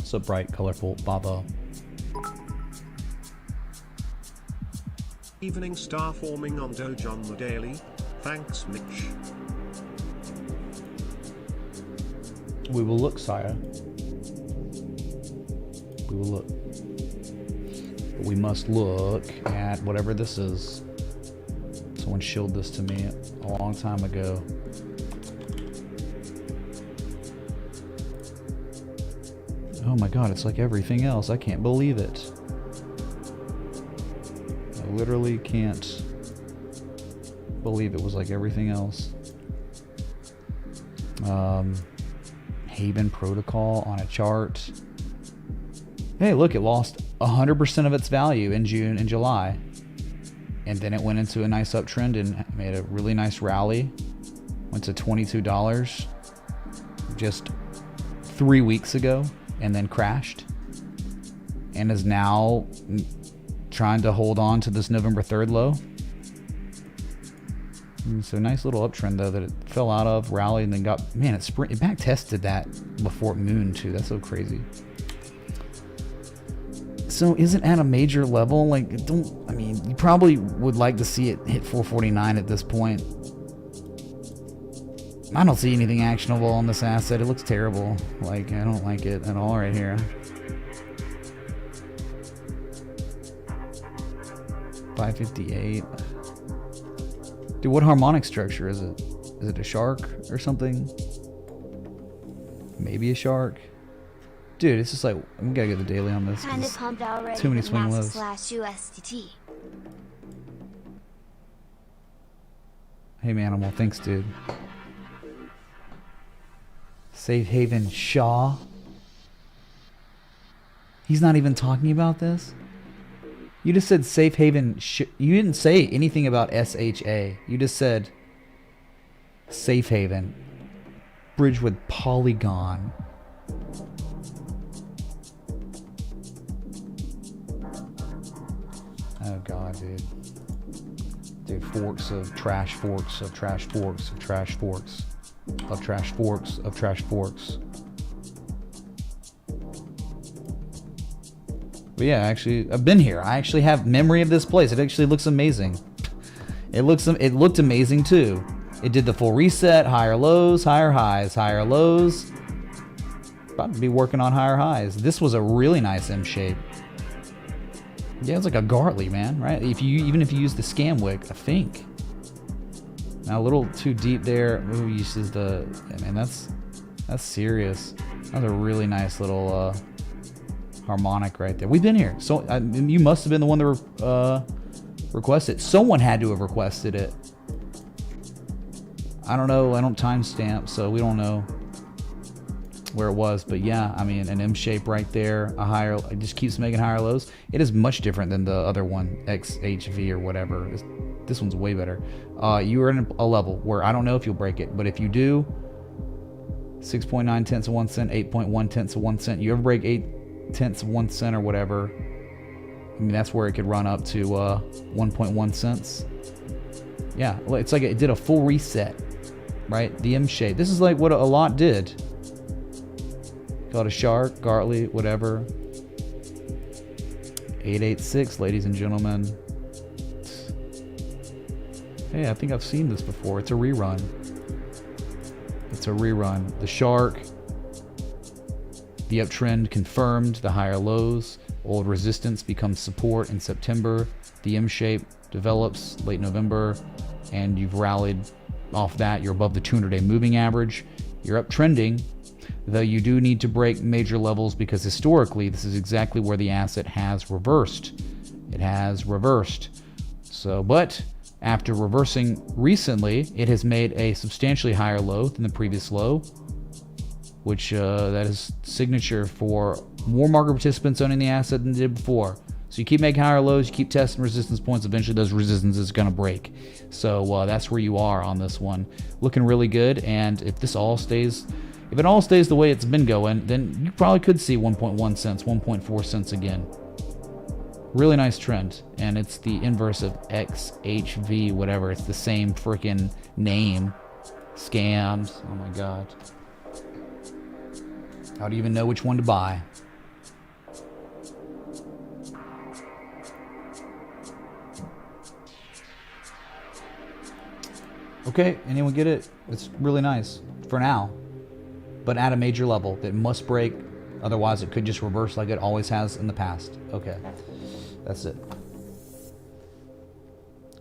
So bright, colorful, Baba. Evening star forming on Doge on the daily. Thanks, Mitch. We will look, sire. We will look. But we must look at whatever this is. Someone shilled this to me a long time ago. Oh my god, it's like everything else. I can't believe it. I literally can't believe it was like everything else. Haven Protocol on a chart. Hey, look, it lost 100% of its value in June and July. And then it went into a nice uptrend and made a really nice rally. Went to $22 just 3 weeks ago and then crashed. And is now trying to hold on to this November 3rd low. So nice little uptrend though that it fell out of, rallied, and then got, man, it back tested that before it mooned too. That's so crazy. So is it at a major level? Like, I mean, you probably would like to see it hit 449 at this point. I don't see anything actionable on this asset. It looks terrible. Like, I don't like it at all right here. 558. Dude, what harmonic structure is it? Is it a shark or something? Maybe a shark. Dude, it's just like, we gotta get the daily on this. Kinda pumped already. Too many swing lows. /USDT. Hey, Manimal, thanks, dude. Safe Haven Shaw. He's not even talking about this? You just said Safe Haven. You didn't say anything about SHA. You just said Safe Haven. Bridge with Polygon. Oh god, dude. Dude, forks of trash forks of trash forks of trash forks of trash forks of trash forks. But yeah, actually, I've been here. I actually have memory of this place. It actually looks amazing. It looked amazing too. It did the full reset, higher lows, higher highs, higher lows. About to be working on higher highs. This was a really nice M shape. Yeah, it's like a Gartley, man, right? Even if you use the scam wick, I think. Now a little too deep there. Ooh, uses the, man, that's serious. That's a really nice little harmonic right there. We've been here. So you must have been the one that requested. Someone had to have requested it. I don't know. I don't timestamp, so we don't know where it was. But yeah, I mean, an M shape right there. A higher. It just keeps making higher lows. It is much different than the other one, XHV or whatever. This one's way better. You are in a level where I don't know if you'll break it, but if you do, 6.9 tenths of 1 cent, 8.1 tenths of 1 cent. You ever break 8 tenths of 1 cent or whatever? I mean, that's where it could run up to 1.1 cents. Yeah, it's like it did a full reset, right? The M shape. This is like what a lot did. Called a shark, Gartley, whatever. 886, ladies and gentlemen. Hey, I think I've seen this before. It's a rerun. It's a rerun. The shark. The uptrend confirmed. The higher lows. Old resistance becomes support in September. The M shape develops late November. And you've rallied off that. You're above the 200-day moving average. You're uptrending. Though you do need to break major levels because historically this is exactly where the asset has reversed. It has reversed. So, but after reversing recently, it has made a substantially higher low than the previous low. which that is signature for more market participants owning the asset than they did before. So you keep making higher lows, you keep testing resistance points, eventually those resistances are going to break. So that's where you are on this one. Looking really good, and if it all stays the way it's been going, then you probably could see 1.1 cents, 1.4 cents again. Really nice trend, and it's the inverse of XHV, whatever. It's the same freaking name. Scams. Oh my god. How do you even know which one to buy? Okay, anyone get it? It's really nice for now, but at a major level that must break, otherwise it could just reverse like it always has in the past. Okay, that's it.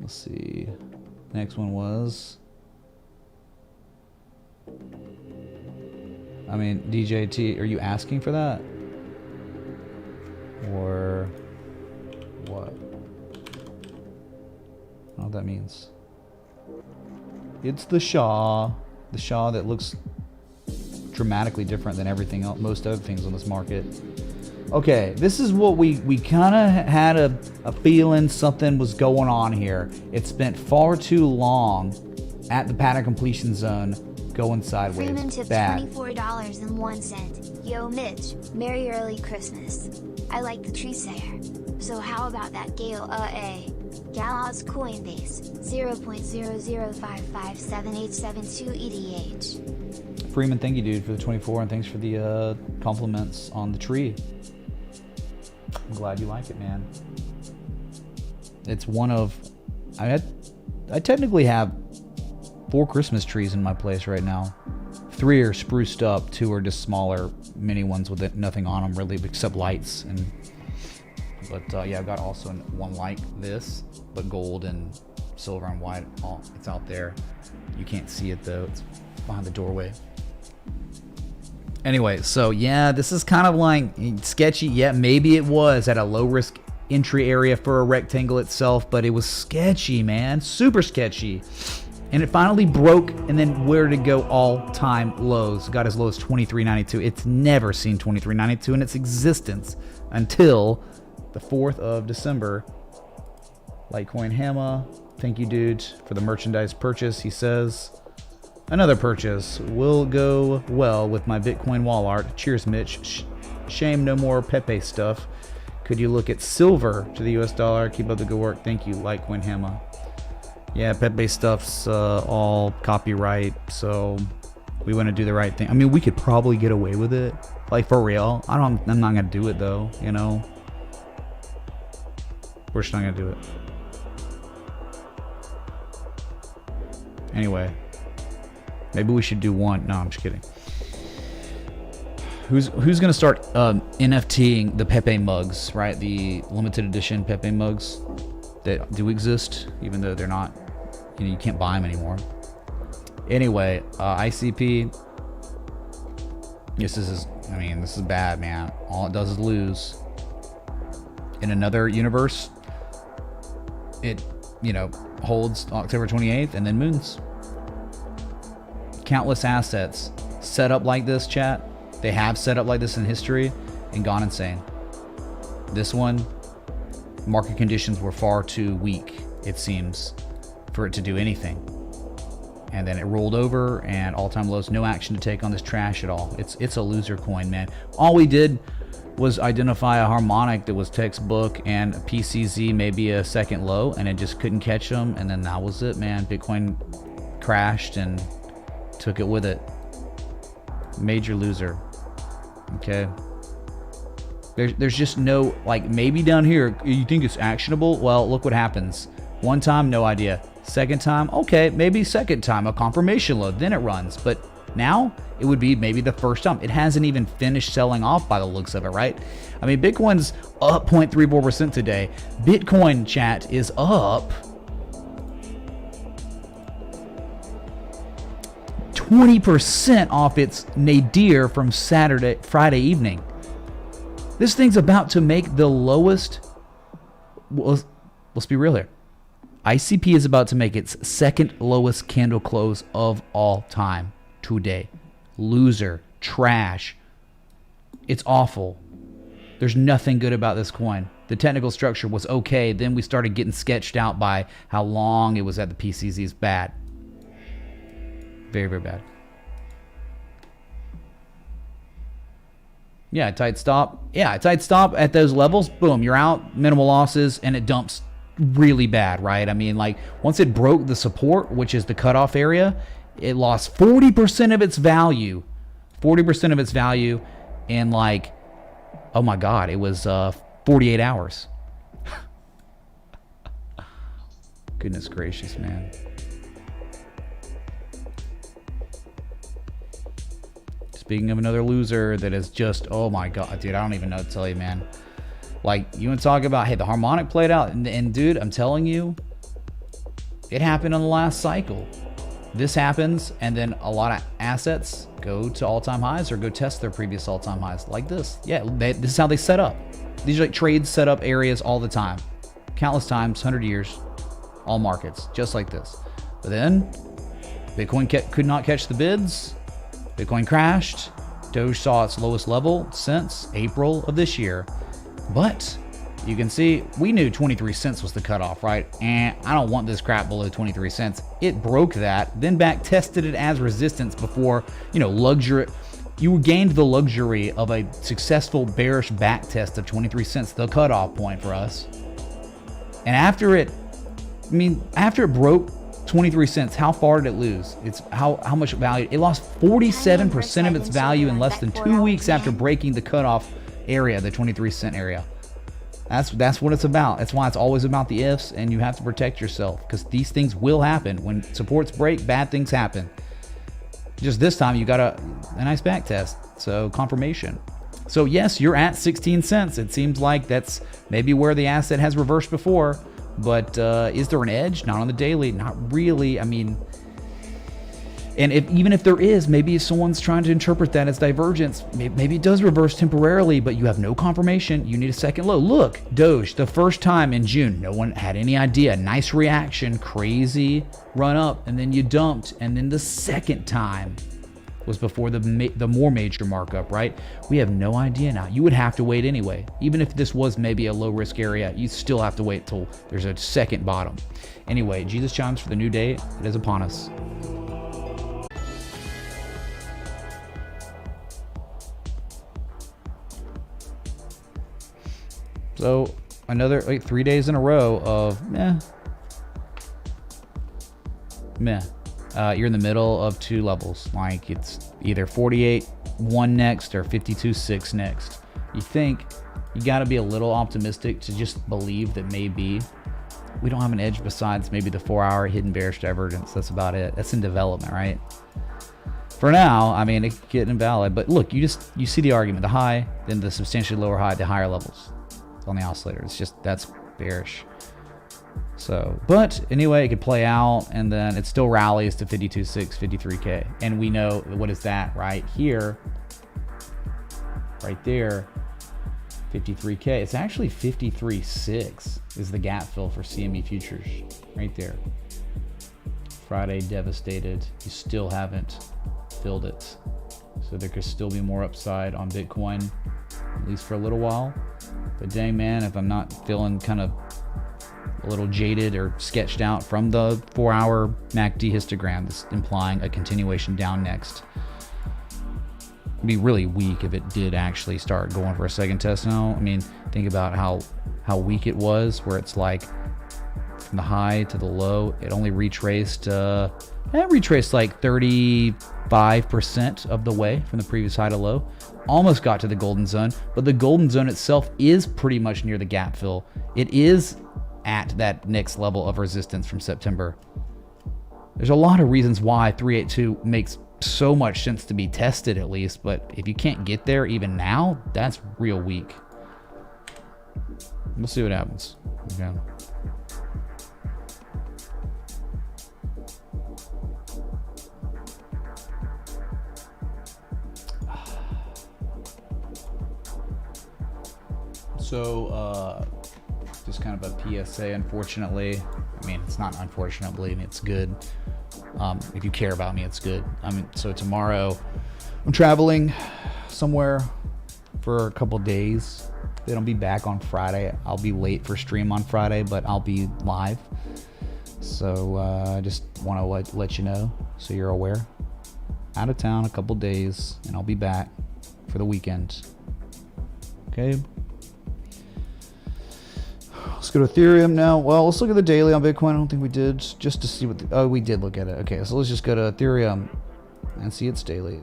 Let's see. Next one was, I mean, DJT, are you asking for that? Or what? I don't know what that means. It's the Shaw that looks dramatically different than everything else, most other things on this market. Okay, this is what we kind of had a feeling something was going on here. It spent far too long at the pattern completion zone, going sideways. Freeman tipped Bad. $24.01. Yo, Mitch, Merry Early Christmas. I like the tree sayer. So how about that Gale Galaz Coinbase 0.00557872 ETH. Freeman, thank you, dude, for the 24, and thanks for the compliments on the tree. I'm glad you like it, man. It's one of, I technically have 4 Christmas trees in my place right now. 3 are spruced up, 2 are just smaller mini ones with nothing on them really except lights. But yeah, I've got also one like this, but gold and silver and white. It's out there. You can't see it though. It's behind the doorway. Anyway, so yeah, this is kind of like sketchy. Yeah, maybe it was at a low risk entry area for a rectangle itself, but it was sketchy, man. Super sketchy. And it finally broke, and then where did it go? All-time lows. Got as low as 23.92. It's never seen 23.92 in its existence until the 4th of December. Litecoin Hammer, thank you, dude, for the merchandise purchase. He says, another purchase will go well with my Bitcoin wall art. Cheers, Mitch. Shame no more Pepe stuff. Could you look at silver to the US dollar? Keep up the good work. Thank you, Litecoin Hammer. Yeah, Pepe stuff's all copyright, so we want to do the right thing. I mean, we could probably get away with it, like for real. I'm not gonna do it though, you know. We're just not gonna do it. Anyway, maybe we should do one. No, I'm just kidding. Who's gonna start NFTing the Pepe mugs, right? The limited edition Pepe mugs that do exist, even though they're not, you know, you can't buy them anymore. Anyway, ICP. This is bad, man. All it does is lose. In another universe, it, you know, holds October 28th and then moons. Countless assets set up like this, chat. They have set up like this in history and gone insane. This one, market conditions were far too weak, it seems, for it to do anything. And then it rolled over, and all-time lows, no action to take on this trash at all. It's a loser coin, man. All we did was identify a harmonic that was textbook and a PCZ, maybe a second low, and it just couldn't catch them, and then that was it, man. Bitcoin crashed and took it with it. Major loser. Okay. There's just no, like, maybe down here, you think it's actionable? Well, look what happens. One time, no idea. Second time, okay, maybe second time, a confirmation load, then it runs. But now, it would be maybe the first time. It hasn't even finished selling off by the looks of it, right? I mean, Bitcoin's up 0.34% today. Bitcoin, chat, is up 20% off its nadir from Friday evening. This thing's about to make the lowest. Well, let's be real here. ICP is about to make its second lowest candle close of all time today. Loser. trash. It's awful. There's nothing good about this coin. The technical structure was okay. Then we started getting sketched out by how long it was at the PCZs. Bad. Very, very bad. Yeah, tight stop. Yeah, tight stop at those levels. Boom, you're out. Minimal losses, and it dumps really bad, right? I mean, like, once it broke the support, which is the cutoff area, it lost 40% of its value. 40% of its value in, like, oh my God, it was 48 hours. Goodness gracious, man. Speaking of another loser that is just, oh my God, dude, I don't even know what to tell you, man. Like, you want to talk about, hey, the harmonic played out, and dude, I'm telling you, it happened on the last cycle. This happens, and then a lot of assets go to all-time highs or go test their previous all-time highs, like this. Yeah, this is how they set up. These are like trades set up areas all the time. Countless times, 100 years, all markets, just like this. But then, Bitcoin could not catch the bids. Bitcoin crashed. Doge saw its lowest level since April of this year. But you can see we knew 23 cents was the cutoff, right? And I don't want this crap below 23 cents. It broke that, then back tested it as resistance before, you know, luxury. You gained the luxury of a successful bearish back test of 23 cents, the cutoff point for us. And after it broke 23 cents, how far did it lose? It's how much value? It lost 47% of its value in less than 2 weeks after breaking the cutoff area, the 23 cent area. That's what it's about. That's why it's always about the ifs, and you have to protect yourself, because these things will happen. When supports break, bad things happen. Just this time, you got a nice back test, so confirmation. So yes, you're at 16 cents. It seems like that's maybe where the asset has reversed before. But is there an edge? Not on the daily. Not really. I mean, and even if there is, maybe if someone's trying to interpret that as divergence, maybe it does reverse temporarily, but you have no confirmation. You need a second low. Look, Doge, the first time in June, no one had any idea. Nice reaction, crazy run up, and then you dumped. And then the second time was before the more major markup, right? We have no idea now. You would have to wait anyway. Even if this was maybe a low risk area, you still have to wait till there's a second bottom. Anyway, Jesus chimes for the new day. It is upon us. So another 3 days in a row of meh. You're in the middle of two levels. Like, it's either 48.1 next or 52.6 next. You think you got to be a little optimistic to just believe that maybe we don't have an edge besides maybe the 4-hour hidden bearish divergence. That's about it. That's in development, right? For now, I mean, it could get invalid. But look, you see the argument. The high, then the substantially lower high, the higher levels on the oscillator. It's just, that's bearish. So, but anyway, it could play out, and then it still rallies to 52.6, 53K. And we know, what is that right here? Right there, 53K. It's actually 53.6 is the gap fill for CME futures. Right there. Friday devastated. You still haven't filled it. So there could still be more upside on Bitcoin, at least for a little while. But dang, man, if I'm not feeling kind of a little jaded or sketched out from the 4-hour MACD histogram, that's implying a continuation down next. It'd be really weak if it did actually start going for a second test now. I mean, think about how weak it was, where it's like from the high to the low, it only retraced like 35% of the way from the previous high to low. Almost got to the golden zone, but the golden zone itself is pretty much near the gap fill. It is at that next level of resistance from September. There's a lot of reasons why 382 makes so much sense to be tested, at least, but if you can't get there even now, that's real weak. We'll see what happens. Okay. So, just kind of a PSA, unfortunately. I mean, it's not unfortunately, it's good. If you care about me, it's good. I mean, so tomorrow I'm traveling somewhere for a couple days. Then I'll be back on Friday. I'll be late for stream on Friday, but I'll be live. So I just want to let you know so you're aware. Out of town a couple days, and I'll be back for the weekend. Okay. Let's go to Ethereum now. Well, let's look at the daily on Bitcoin. I don't think we did, just to see what oh, we did look at it. Okay, so let's just go to Ethereum and see its daily.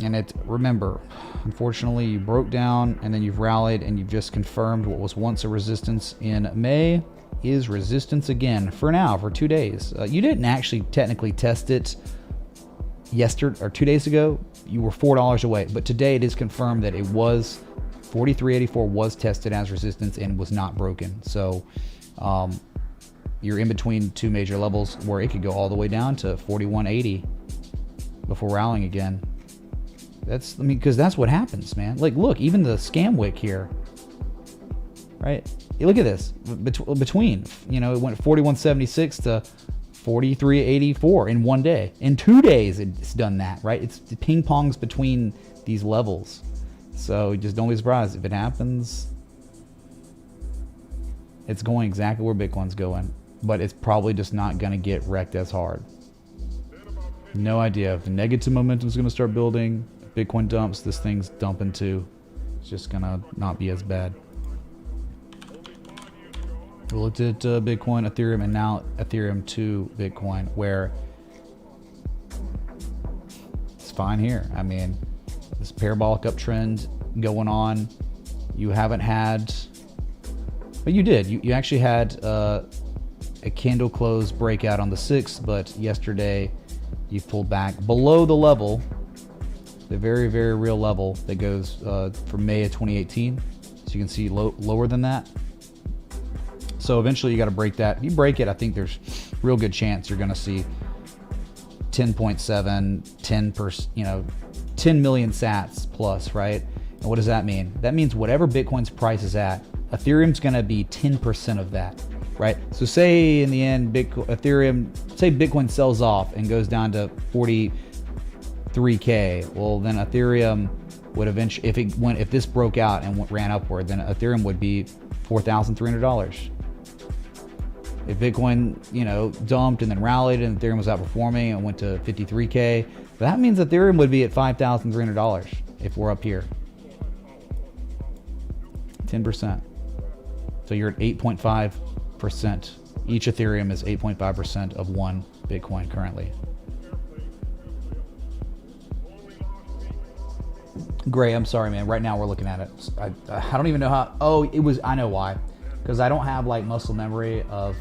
And remember, unfortunately, you broke down and then you've rallied and you've just confirmed what was once a resistance in May is resistance again for now, for 2 days. You didn't actually technically test it yesterday or 2 days ago. You were $4 away, but today it is confirmed that it was 43.84 was tested as resistance and was not broken. So you're in between two major levels where it could go all the way down to 41.80 before rallying again. Because that's what happens, man. Like, look, even the scam wick here, right? Look at this. Between, it went 41.76 to 43.84 in 1 day. In 2 days, it's done that, right? It's ping pongs between these levels. So just don't be surprised if it happens. It's going exactly where Bitcoin's going, but it's probably just not going to get wrecked as hard. No idea if the negative momentum is going to start building. If Bitcoin dumps, this thing's dumping too. It's just going to not be as bad. We looked at Bitcoin, Ethereum, and now Ethereum to Bitcoin, where it's fine here. I mean, this parabolic uptrend going on. You haven't had, but you did. You actually had a candle close breakout on the 6th, but yesterday you've pulled back below the level, the very, very real level that goes from May of 2018. So you can see lower than that. So eventually you got to break that. If you break it, I think there's real good chance you're going to see 10.7, 10%, 10 million sats plus, right? And what does that mean? That means whatever Bitcoin's price is at, Ethereum's going to be 10% of that, right? So say in the end, Bitcoin sells off and goes down to 43K. Well, then Ethereum would eventually, if this broke out and ran upward, then Ethereum would be $4,300. If Bitcoin, dumped and then rallied and Ethereum was outperforming and went to 53K, that means Ethereum would be at $5,300 if we're up here. 10%. So you're at 8.5%. Each Ethereum is 8.5% of one Bitcoin currently. Gray, I'm sorry, man. Right now we're looking at it. I don't even know how. Oh, I know why. Because I don't have like muscle memory of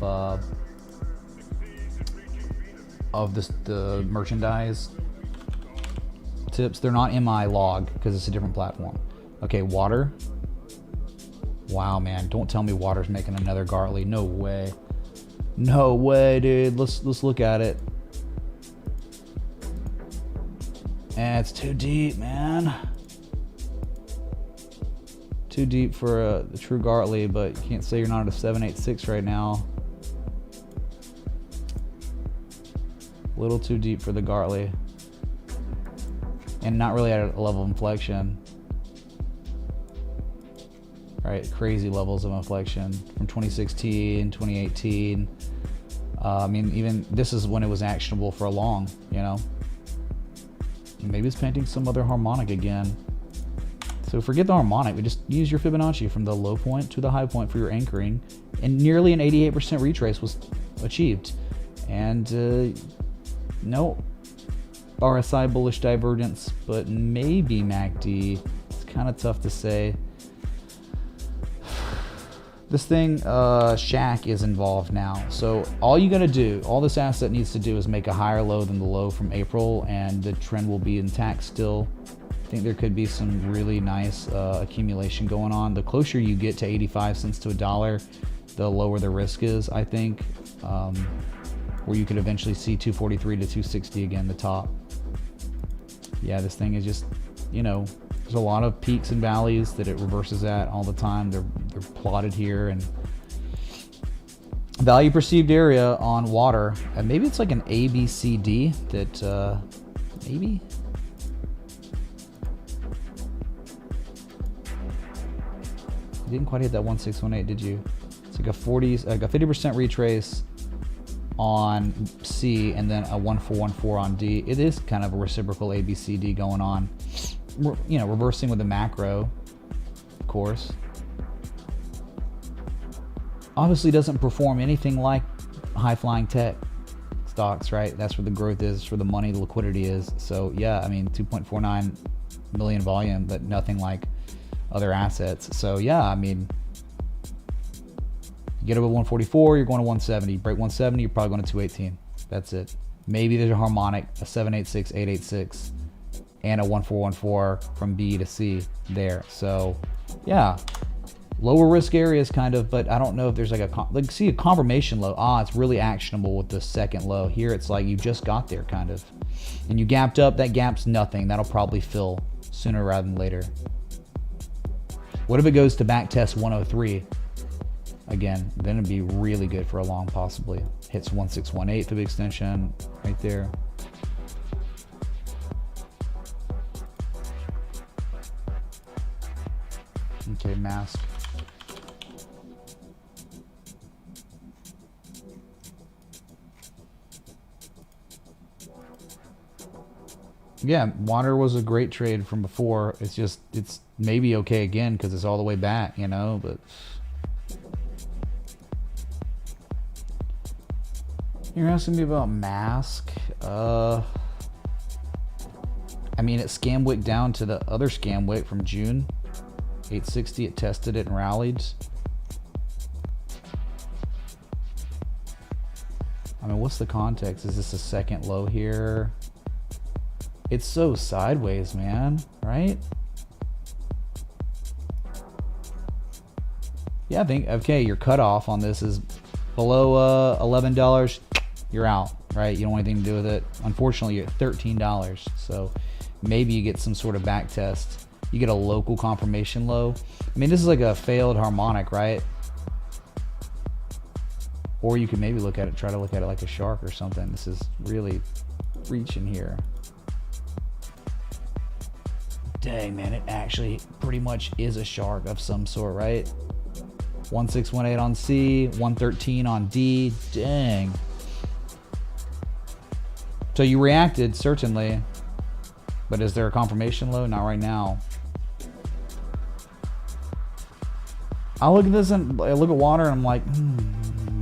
the merchandise tips. They're not in my log because it's a different platform. Okay, water. Wow, man. Don't tell me water's making another Gartley. No way. No way, dude. Let's look at it. And it's too deep, man. Too deep for the true Gartley, but you can't say you're not at a 786 right now. A little too deep for the Gartley. And not really at a level of inflection. Right, crazy levels of inflection from 2016, 2018. I mean, even this is when it was actionable for a long, Maybe it's painting some other harmonic again. So forget the harmonic, we just use your Fibonacci from the low point to the high point for your anchoring, and nearly an 88% retrace was achieved. And no RSI bullish divergence, but maybe MACD. It's kind of tough to say. This thing, Shack is involved now. So all this asset needs to do is make a higher low than the low from April, and the trend will be intact still. I think there could be some really nice accumulation going on. The closer you get to 85 cents to $1, the lower the risk is, I think, where you could eventually see 243 to 260 again, the top. Yeah, this thing is just, there's a lot of peaks and valleys that it reverses at all the time. They're plotted here, and value perceived area on water. And maybe it's like an ABCD that maybe. didn't quite hit that 1618, did you? It's like a 50% retrace on C and then a 1414 on D. It is kind of a reciprocal ABCD going on. You know, reversing with the macro, of course. Obviously doesn't perform anything like high-flying tech stocks, right? That's where the growth is, where the money, the liquidity is. So yeah, I mean, 2.49 million volume, but nothing like other assets. So yeah, I mean, you get over 144, you're going to 170. Break 170, you're probably going to 218. That's it. Maybe there's a harmonic, a 786, 886, and a 1414 from B to C there. So yeah, lower risk areas kind of, but I don't know if there's like a, see a confirmation low. Ah, it's really actionable with the second low. Here it's like you just got there kind of. And you gapped up, that gap's nothing. That'll probably fill sooner rather than later. What if it goes to back test 103? Again, then it'd be really good for a long possibly. Hits 1618 for the extension right there. Okay, mask. Yeah, water was a great trade from before. It's just, it's maybe okay again because it's all the way back, you know, but you're asking me about mask. I mean, it scam wick down to the other scam wick from June 860. It tested it and rallied. I mean, what's the context? Is this a second low here? It's so sideways, man, right? Yeah, I think, okay, your cutoff on this is below $11. You're out, right? You don't want anything to do with it. Unfortunately, you're at $13. So maybe you get some sort of back test. You get a local confirmation low. I mean, this is like a failed harmonic, right? Or you could maybe look at it, try to look at it like a shark or something. This is really reaching here. Dang, man, it actually pretty much is a shark of some sort, right? 1618 on C, 113 on D. Dang. So you reacted, certainly. But is there a confirmation low? Not right now. I look at this and I look at water and I'm like,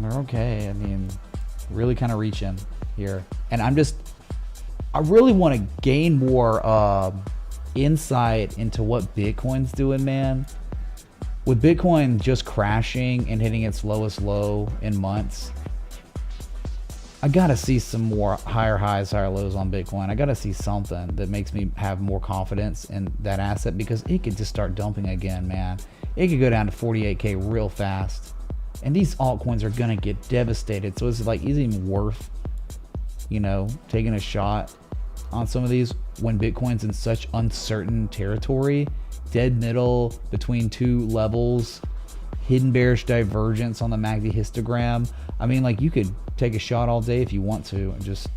they're okay. I mean, really kind of reaching here. And I really want to gain more insight into what Bitcoin's doing, man. With Bitcoin just crashing and hitting its lowest low in months, I gotta see some more higher highs, higher lows on Bitcoin. I gotta see something that makes me have more confidence in that asset, because it could just start dumping again, man. It could go down to 48K real fast, and these altcoins are gonna get devastated. So it's like, is it even worth, you know, taking a shot on some of these when Bitcoin's in such uncertain territory, dead middle between two levels, hidden bearish divergence on the MACD histogram? I mean, like, you could take a shot all day if you want to and just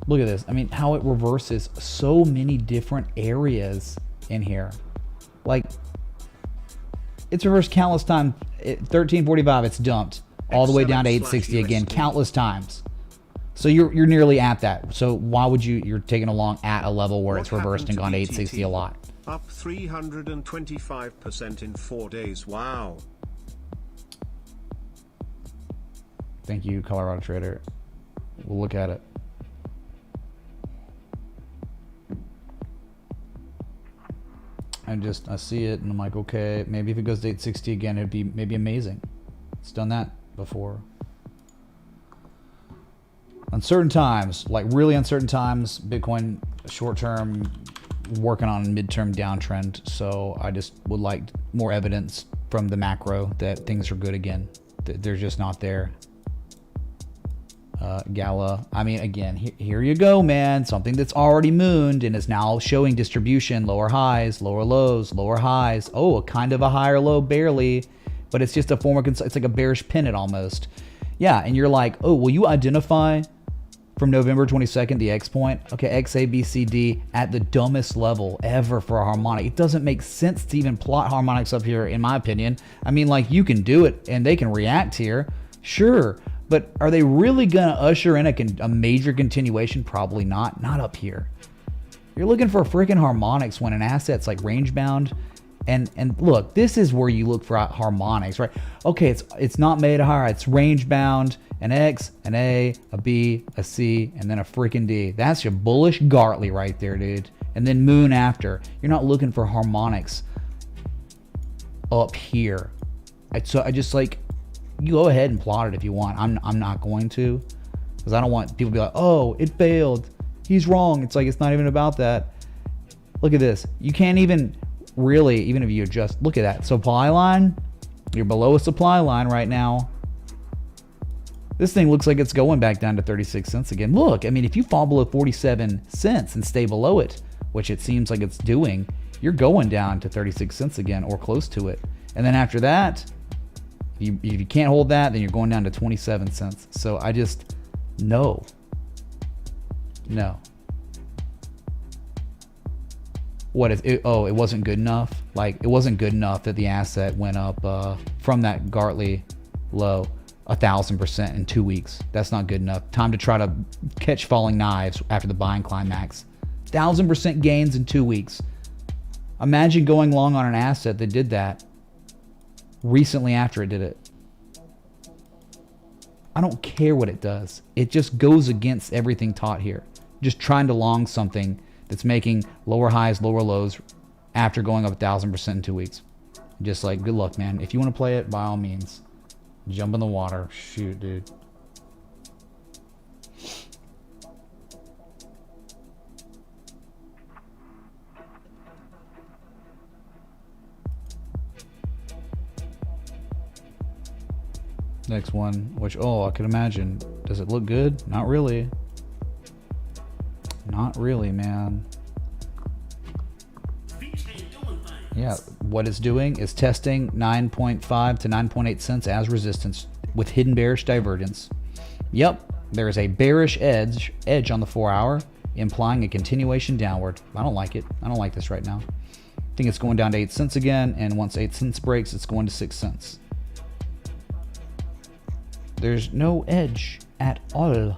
look at this. I mean, how it reverses so many different areas in here. Like, it's reversed countless times. 1345, it's dumped all the way down to 860 again, countless times. So you're nearly at that. So why would you're taking along at a level where it's reversed and gone to 860 a lot? Up 325% in 4 days. Wow. Thank you, Colorado Trader. We'll look at it. I see it and I'm like, okay, maybe if it goes to 860 again, it'd be maybe amazing. It's done that before. Uncertain times, like really uncertain times, Bitcoin short term working on a midterm downtrend. So I just would like more evidence from the macro that things are good again. They're just not there. Gala, I mean, again, here you go, man. Something that's already mooned and is now showing distribution, lower highs, lower lows, lower highs. Oh, a kind of a higher low, barely, but it's just a form of, it's like a bearish pennant almost. Yeah, and you're like, oh, will you identify from November 22nd, the X point. Okay, X, A, B, C, D at the dumbest level ever for a harmonic. It doesn't make sense to even plot harmonics up here, in my opinion. I mean, like, you can do it and they can react here. Sure. But are they really going to usher in a major continuation? Probably not. Not up here. You're looking for freaking harmonics when an asset's like range bound. And look, this is where you look for harmonics, right? Okay, it's not made of higher. It's range bound, an X, an A, a B, a C, and then a freaking D. That's your bullish Gartley right there, dude. And then moon after. You're not looking for harmonics up here. So I just like, you go ahead and plot it if you want. I'm not going to, because I don't want people to be like, oh, it failed. He's wrong. It's like, it's not even about that. Look at this. You can't even really, even if you adjust, look at that supply line. You're below a supply line right now. This thing looks like it's going back down to 36 cents again. Look, I mean, if you fall below 47 cents and stay below it, which it seems like it's doing, you're going down to 36 cents again or close to it. And then after that, if you can't hold that, then you're going down to 27 cents. So I just, no. What is it? Oh, it wasn't good enough. Like, it wasn't good enough that the asset went up from that Gartley low 1,000% in 2 weeks. That's not good enough. Time to try to catch falling knives after the buying climax. 1,000% gains in 2 weeks. Imagine going long on an asset that did that recently after it did it. I don't care what it does. It just goes against everything taught here. Just trying to long something that's making lower highs, lower lows after going up 1,000% in 2 weeks. Just like, good luck, man. If you want to play it, by all means, jump in the water. Shoot, dude. Next one, which, oh, I could imagine. Does it look good? Not really. Not really, man. Yeah, what it's doing is testing 9.5 to 9.8 cents as resistance with hidden bearish divergence. Yep, there is a bearish edge on the 4 hour, implying a continuation downward. I don't like it. I don't like this right now. I think it's going down to 8 cents again, and once 8 cents breaks, it's going to 6 cents. There's no edge at all.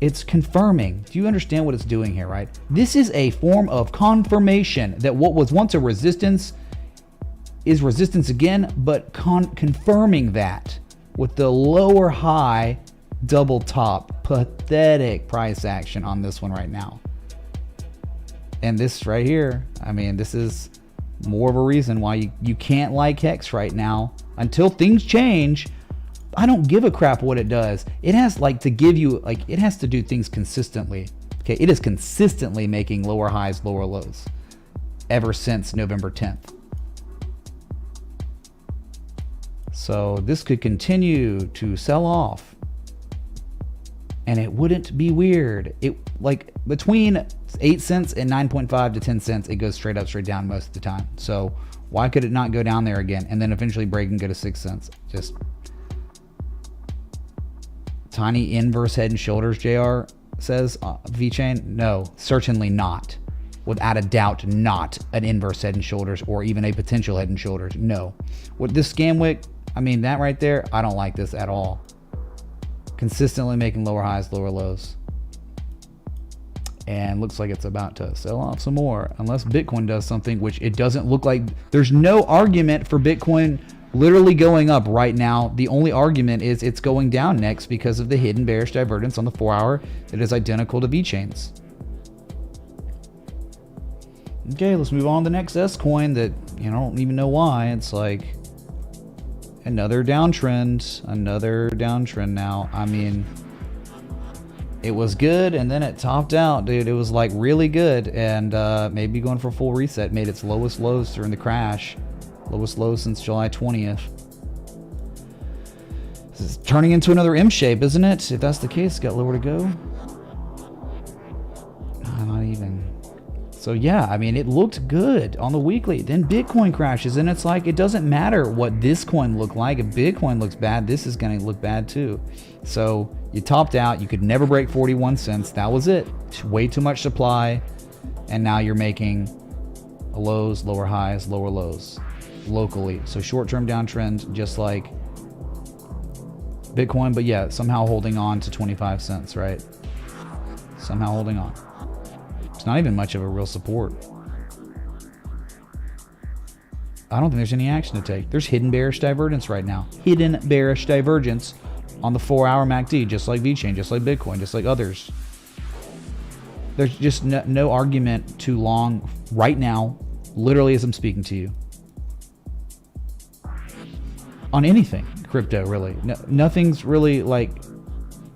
It's confirming. Do you understand what it's doing here, right? This is a form of confirmation that what was once a resistance is resistance again, but confirming that with the lower high double top. Pathetic price action on this one right now. And this right here, I mean, this is more of a reason why you can't like Hex right now until things change. I don't give a crap what it does. It has like to give you, like, it has to do things consistently. Okay, it is consistently making lower highs, lower lows ever since November 10th. So this could continue to sell off. And it wouldn't be weird. It, like, between 8 cents and 9.5 to 10 cents, it goes straight up, straight down most of the time. So why could it not go down there again and then eventually break and go to 6 cents? Just tiny inverse head and shoulders, JR says. VChain, no, certainly not. Without a doubt, not an inverse head and shoulders or even a potential head and shoulders. No. With this scam wick, I mean, that right there, I don't like this at all. Consistently making lower highs, lower lows. And looks like it's about to sell off some more unless Bitcoin does something, which it doesn't look like. There's no argument for Bitcoin literally going up right now. The only argument is it's going down next because of the hidden bearish divergence on the 4 hour that is identical to VChain's. Okay, let's move on to the next S coin that, you know, I don't even know why. It's like another downtrend now. I mean, it was good and then it topped out, dude. It was like really good and maybe going for a full reset. Made its lowest lows during the crash. Lowest low since July 20th. This is turning into another M shape, isn't it? If that's the case, got lower to go. Not even. So yeah, I mean, it looked good on the weekly. Then Bitcoin crashes, and it's like, it doesn't matter what this coin looked like. If Bitcoin looks bad, this is going to look bad too. So you topped out. You could never break 41 cents. That was it. Way too much supply. And now you're making lows, lower highs, lower lows locally. So short-term downtrend, just like Bitcoin, but yeah, somehow holding on to 25 cents, right? Somehow holding on. It's not even much of a real support. I don't think there's any action to take. There's hidden bearish divergence right now. Hidden bearish divergence on the 4-hour MACD, just like VeChain, just like Bitcoin, just like others. There's just no argument too long right now, literally as I'm speaking to you, on anything crypto, really. Nothing's really like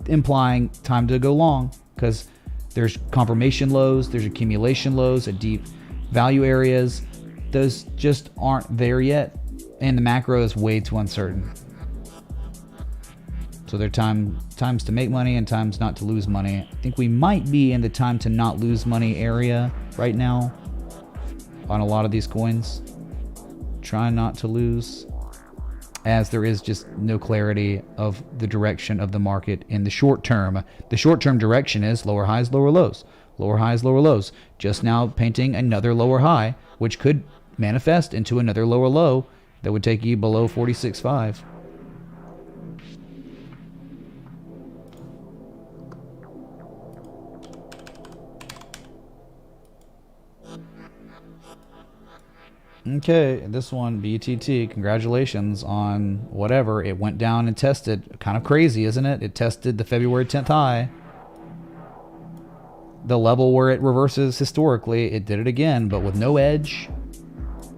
implying time to go long, because there's confirmation lows, there's accumulation lows at deep value areas. Those just aren't there yet, and the macro is way too uncertain. So there are times to make money and times not to lose money. I think we might be in the time to not lose money area right now on a lot of these coins. Trying not to lose, as there is just no clarity of the direction of the market in the short term. The short-term direction is lower highs, lower lows. Lower highs, lower lows. Just now painting another lower high, which could manifest into another lower low that would take you below 46.5. Okay, this one, BTT, congratulations on whatever. It went down and tested. Kind of crazy, isn't it? It tested the February 10th high. The level where it reverses historically. It did it again, but with no edge.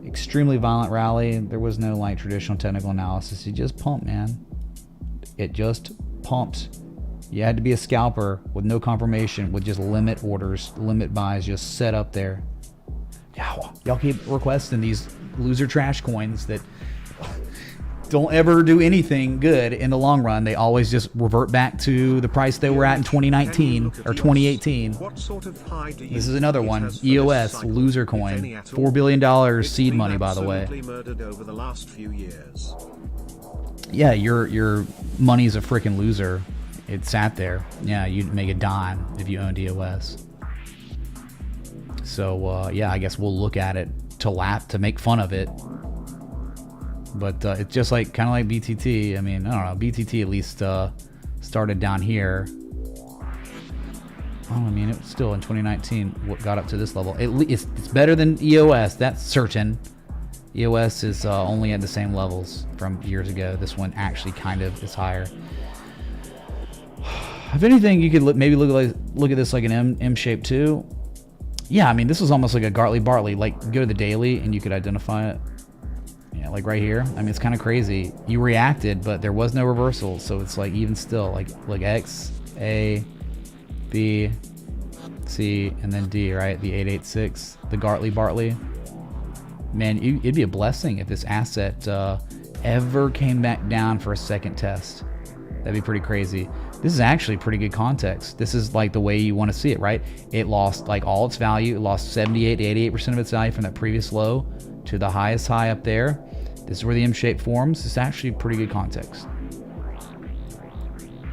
Extremely violent rally. There was no like traditional technical analysis. It just pumped, man. It just pumped. You had to be a scalper with no confirmation, with just limit orders, limit buys just set up there. Y'all keep requesting these loser trash coins that don't ever do anything good in the long run. They always just revert back to the price they were at in 2019 or 2018. This is another one, EOS, loser coin. $4 billion seed money, by the way. Yeah, your money's a freaking loser. It sat there. Yeah, you'd make a dime if you owned EOS. So yeah, I guess we'll look at it to laugh, to make fun of it. But it's just like kind of like BTT. I mean, I don't know. BTT at least started down here. Oh, I mean, it was still in 2019 what got up to this level. It's better than EOS, that's certain. EOS is only at the same levels from years ago. This one actually kind of is higher. If anything, you could maybe look at this like an M shape too. Yeah, I mean, this was almost like a Gartley-Bartley. Like, go to the daily and you could identify it. Yeah, like right here. I mean, it's kind of crazy. You reacted, but there was no reversal. So it's like even still, like X, A, B, C, and then D, right? The 886, the Gartley-Bartley. Man, it'd be a blessing if this asset ever came back down for a second test. That'd be pretty crazy. This is actually pretty good context. This is like the way you want to see it, right? It lost like all its value. It lost 78 to 88% of its value from that previous low to the highest high up there. This is where the M shape forms. It's actually pretty good context.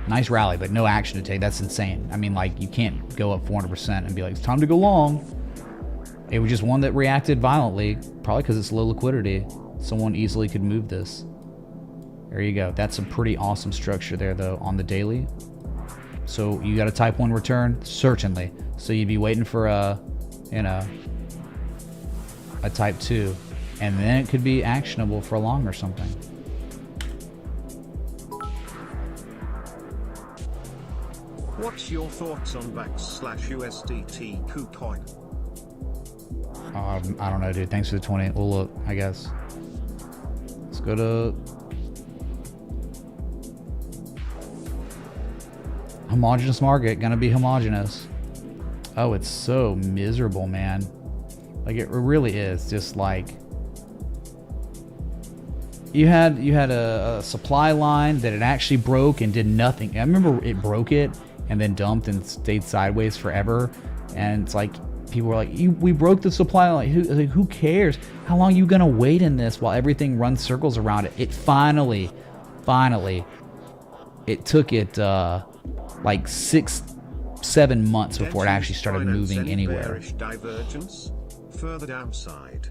Nice rally, but no action to take. That's insane. I mean, like, you can't go up 400% and be like, it's time to go long. It was just one that reacted violently, probably because it's low liquidity. Someone easily could move this. There you go. That's a pretty awesome structure there, though, on the daily. So you got a type 1 return? Certainly. So you'd be waiting for a type 2. And then it could be actionable for long or something. What's your thoughts on /USDT KuCoin? I don't know, dude. Thanks for the 20. We'll look, I guess. Let's go to homogeneous market. Gonna be homogeneous. Oh, it's so miserable, man. Like, it really is. Just like you had a supply line that it actually broke and did nothing. I remember it broke it and then dumped and stayed sideways forever. And it's like, people were like, we broke the supply line. Who cares? How long are you gonna wait in this while everything runs circles around it? It finally, it took it like 6-7 months before it actually started moving anywhere. Bearish divergence, further downside.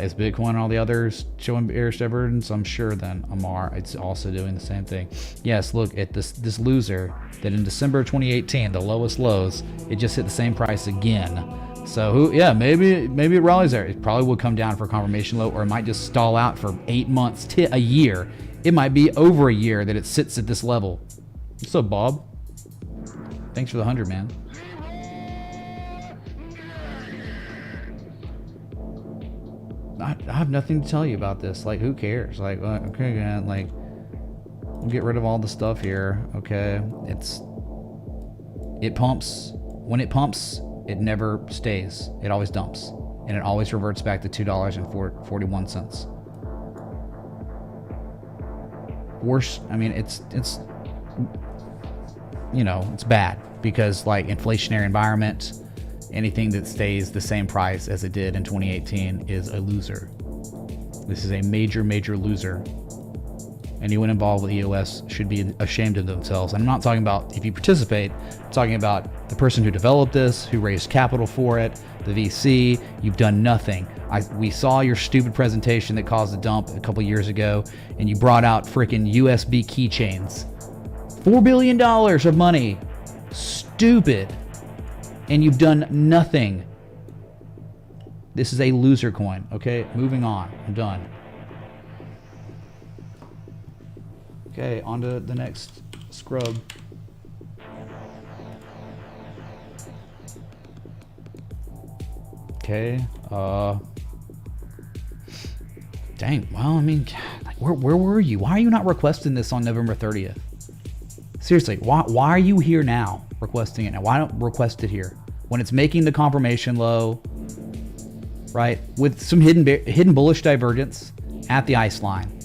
Is Bitcoin and all the others showing bearish divergence? I'm sure then Amar, it's also doing the same thing. Yes, look at this loser that in December 2018, the lowest lows, it just hit the same price again. So yeah, maybe it rallies there. It probably will come down for a confirmation low, or it might just stall out for 8 months to a year. It might be over a year that it sits at this level. What's up, Bob? Thanks for the 100, man. I have nothing to tell you about this. Like, who cares? Like, okay, again, like, we'll get rid of all the stuff here. Okay, it pumps. When it pumps, it never stays. It always dumps, and it always reverts back to $2.41. Worse. I mean, it's you know, it's bad because like inflationary environment. Anything that stays the same price as it did in 2018 is a loser. This is a major, major loser. Anyone involved with EOS should be ashamed of themselves. And I'm not talking about if you participate, I'm talking about the person who developed this, who raised capital for it, the VC. You've done nothing. We saw your stupid presentation that caused a dump a couple years ago, and you brought out freaking USB keychains. $4 billion of money. Stupid. And you've done nothing. This is a loser coin. Okay, moving on. I'm done. Okay, on to the next scrub. Okay, dang, well, I mean, like, where were you? Why are you not requesting this on November 30th? Seriously, why are you here now requesting it now? Why don't request it here? When it's making the confirmation low, right? With some hidden bullish divergence at the ice line.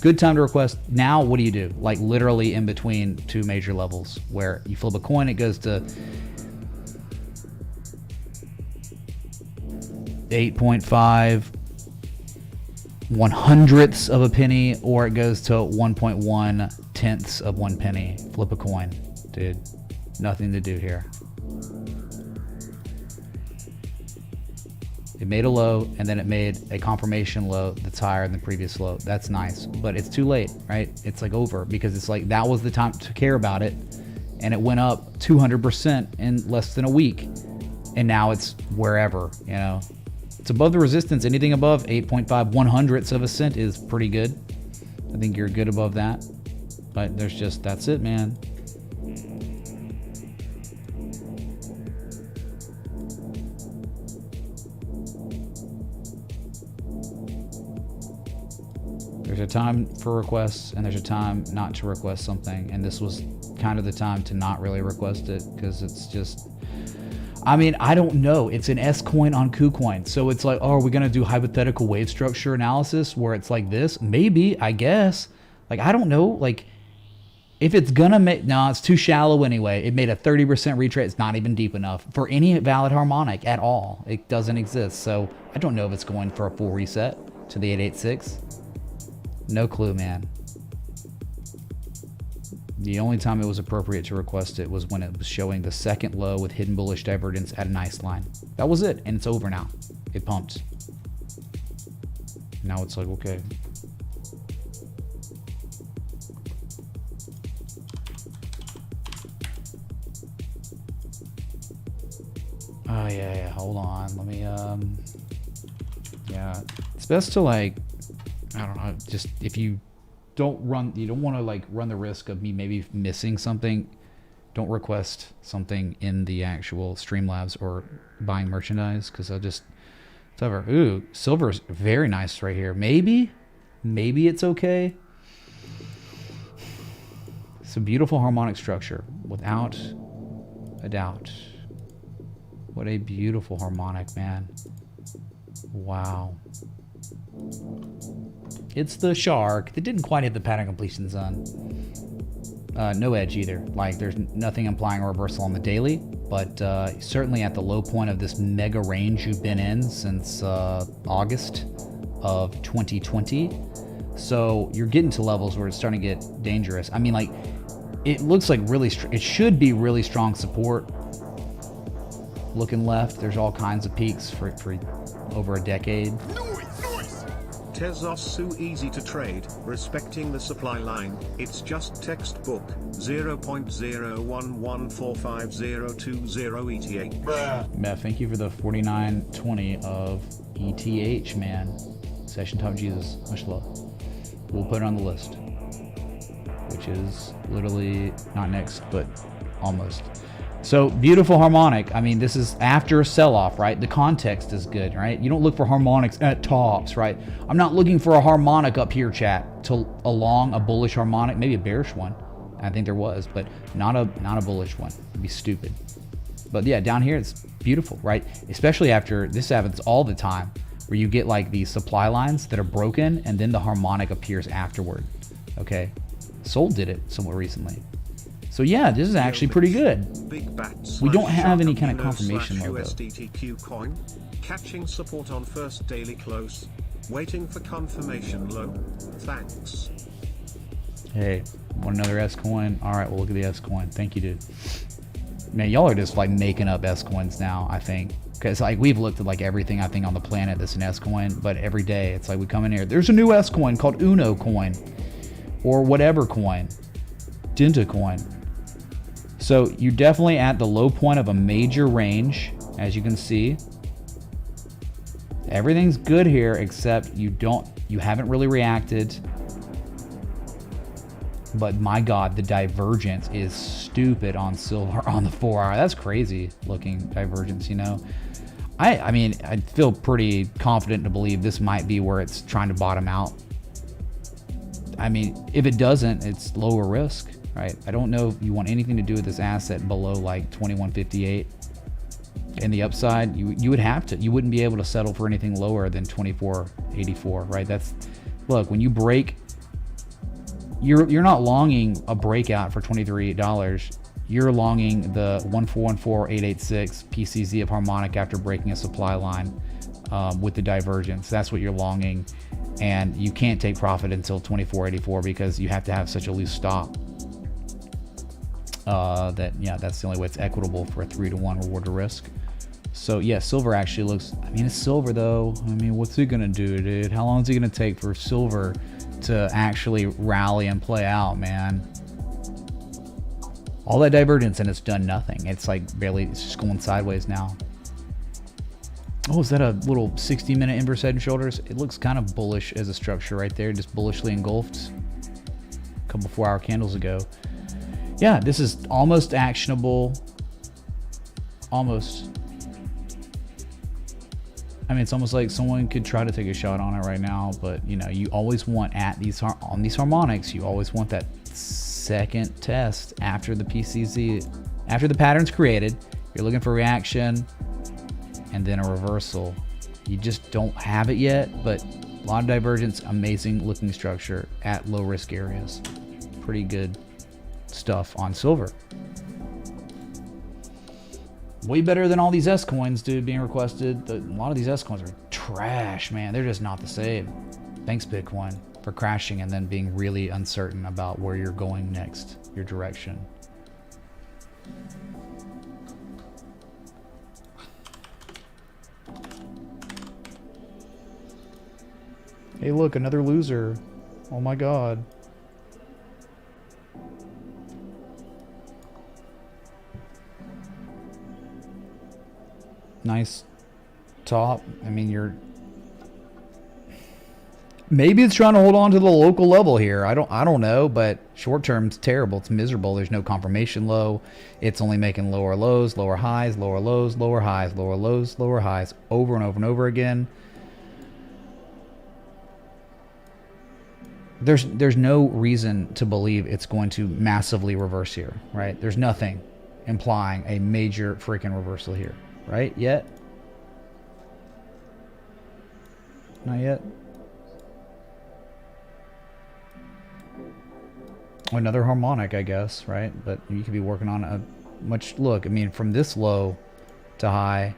Good time to request. Now, what do you do? Like literally in between two major levels where you flip a coin, it goes to 8.5 1/100ths of a penny, or it goes to 1.1 tenths of 1 penny. Flip a coin, dude. Nothing to do here. It made a low, and then it made a confirmation low that's higher than the previous low. That's nice, but it's too late, right? It's like over, because it's like that was the time to care about it, and it went up 200% in less than a week, and now it's wherever, you know. It's above the resistance. Anything above 8.5 1/100ths of a cent is pretty good. I think you're good above that, but there's just, that's it, man. There's a time for requests, and there's a time not to request something, and this was kind of the time to not really request it, because it's just, I mean, I don't know. It's an S coin on KuCoin, so it's like, oh, are we gonna do hypothetical wave structure analysis where it's like this? Maybe, I guess. Like, I don't know. Like, if it's gonna make, no, it's too shallow anyway. It made a 30% retrace. It's not even deep enough for any valid harmonic at all. It doesn't exist. So I don't know if it's going for a full reset to the 886. No clue, man. The only time it was appropriate to request it was when it was showing the second low with hidden bullish divergence at a nice line. That was it, and it's over now. It pumped. Now it's like, okay. Oh, yeah, hold on. Let me, yeah. It's best to, like, I don't know, just if you don't want to like run the risk of me maybe missing something, don't request something in the actual Streamlabs or buying merchandise, because I'll just, it's over. Ooh, silver's very nice right here. Maybe it's okay. It's a beautiful harmonic structure, without a doubt. What a beautiful harmonic, man. Wow. It's the shark that didn't quite hit the pattern completion zone. No edge either. Like, there's nothing implying a reversal on the daily. but certainly at the low point of this mega range you've been in since August of 2020. So you're getting to levels where it's starting to get dangerous. I mean, like, it looks like really, it should be really strong support. Looking left, there's all kinds of peaks for over a decade. Tezos so easy to trade, respecting the supply line, it's just textbook, 0.011450220 ETH. Matt, thank you for the 4920 of ETH, man. Session Top Jesus, much love. We'll put it on the list, which is literally not next, but almost. So beautiful harmonic. I mean, this is after a sell-off, right? The context is good, right? You don't look for harmonics at tops, right? I'm not looking for a harmonic up here, chat, to along a bullish harmonic, maybe a bearish one. I think there was, but not a bullish one. It'd be stupid. But yeah, down here it's beautiful, right? Especially after this happens all the time, where you get like these supply lines that are broken and then the harmonic appears afterward. Okay, Sol did it somewhat recently. So yeah, this is actually pretty good. We don't have any kind of confirmation logo. USDTQ coin, catching support on first daily close, waiting for confirmation low. Thanks. Hey, want another S coin? All right, we'll look at the S coin. Thank you, dude. Man, y'all are just like making up S coins now, I think. Because like we've looked at like everything I think on the planet that's an S coin, but every day it's like we come in here, there's a new S coin called Uno coin or whatever coin, Denta coin. So you're definitely at the low point of a major range, as you can see. Everything's good here except you haven't really reacted. But my God, the divergence is stupid on silver on the 4 hour. That's crazy looking divergence, you know. I mean, I feel pretty confident to believe this might be where it's trying to bottom out. I mean, if it doesn't, it's lower risk, right? I don't know if you want anything to do with this asset below like 2158. And the upside, you would have to. You wouldn't be able to settle for anything lower than 2484, right? That's, look, when you break, you're not longing a breakout for $23. You're longing the 1414886 PCZ of harmonic after breaking a supply line with the divergence. That's what you're longing, and you can't take profit until 2484 because you have to have such a loose stop. That's the only way it's equitable for a 3-to-1 reward to risk. So yeah, silver actually looks, I mean, it's silver though. I mean, what's it gonna do, dude? How long is it gonna take for silver to actually rally and play out, man? All that divergence and it's done nothing. It's like barely, it's just going sideways now. Oh, is that a little 60-minute inverse head and shoulders? It looks kind of bullish as a structure right there, just bullishly engulfed a couple 4-hour candles ago. Yeah, this is almost actionable. Almost. I mean, it's almost like someone could try to take a shot on it right now, but you know, you always want on these harmonics, you always want that second test after the PCZ, after the pattern's created. You're looking for reaction and then a reversal. You just don't have it yet, but a lot of divergence, amazing looking structure at low risk areas. Pretty good stuff on silver. Way better than all these S coins, dude, being requested. A lot of these S coins are trash, man. They're just not the same. Thanks, Bitcoin, for crashing and then being really uncertain about where you're going next, your direction. Hey, look, another loser. Oh my God. Nice top. I mean, maybe it's trying to hold on to the local level here. I don't know, but short term's terrible. It's miserable. There's no confirmation low. It's only making lower lows, lower highs, lower lows, lower highs, lower lows, lower highs over and over and over again. There's no reason to believe it's going to massively reverse here, right? There's nothing implying a major freaking reversal here. Right? Yet? Not yet. Another harmonic, I guess, right? But you could be working on much. Look, I mean, from this low to high,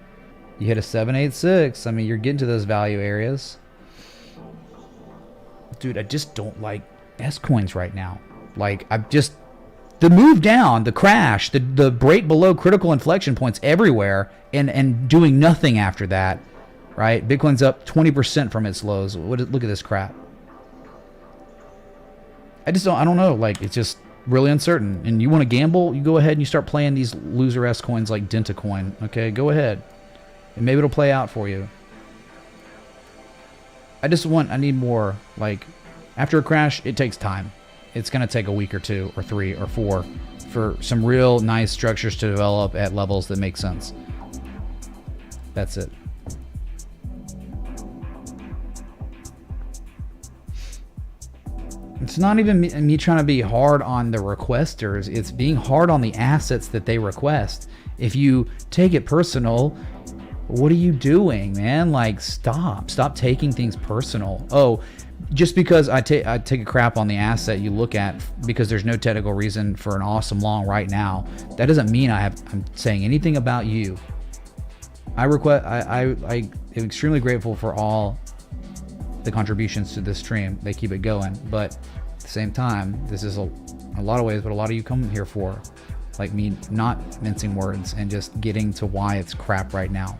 you hit a 786. I mean, you're getting to those value areas. Dude, I just don't like S coins right now. Like, I've just, the move down, the crash, the break below critical inflection points everywhere, and doing nothing after that, right? Bitcoin's up 20% from its lows. Look at this crap. I don't know. Like, it's just really uncertain. And you want to gamble, you go ahead and you start playing these loser S coins like Dentacoin. Okay, go ahead. And maybe it'll play out for you. I need more. Like, after a crash, it takes time. It's going to take a week or 2 or 3 or 4 for some real nice structures to develop at levels that make sense. That's it. It's not even me trying to be hard on the requesters. It's being hard on the assets that they request. If you take it personal, what are you doing, man? Like, stop taking things personal. Oh, just because I take a crap on the asset you look at because there's no technical reason for an awesome long right now, that doesn't mean I'm saying anything about you. I am extremely grateful for all the contributions to this stream. They keep it going, but at the same time, this is a lot of ways what a lot of you come here for, like me not mincing words and just getting to why it's crap right now.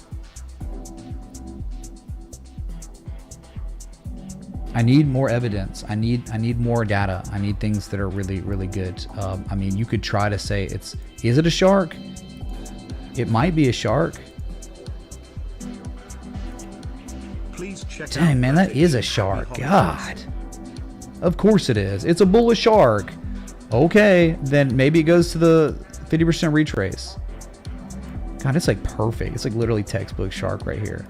I need more evidence. I need more data. I need things that are really, really good. I mean, you could try to say is it a shark? It might be a shark. Please check Dang, man, that is a shark. God. Of course it is. It's a bullish shark. Okay, then maybe it goes to the 50% retrace. God, it's like perfect. It's like literally textbook shark right here.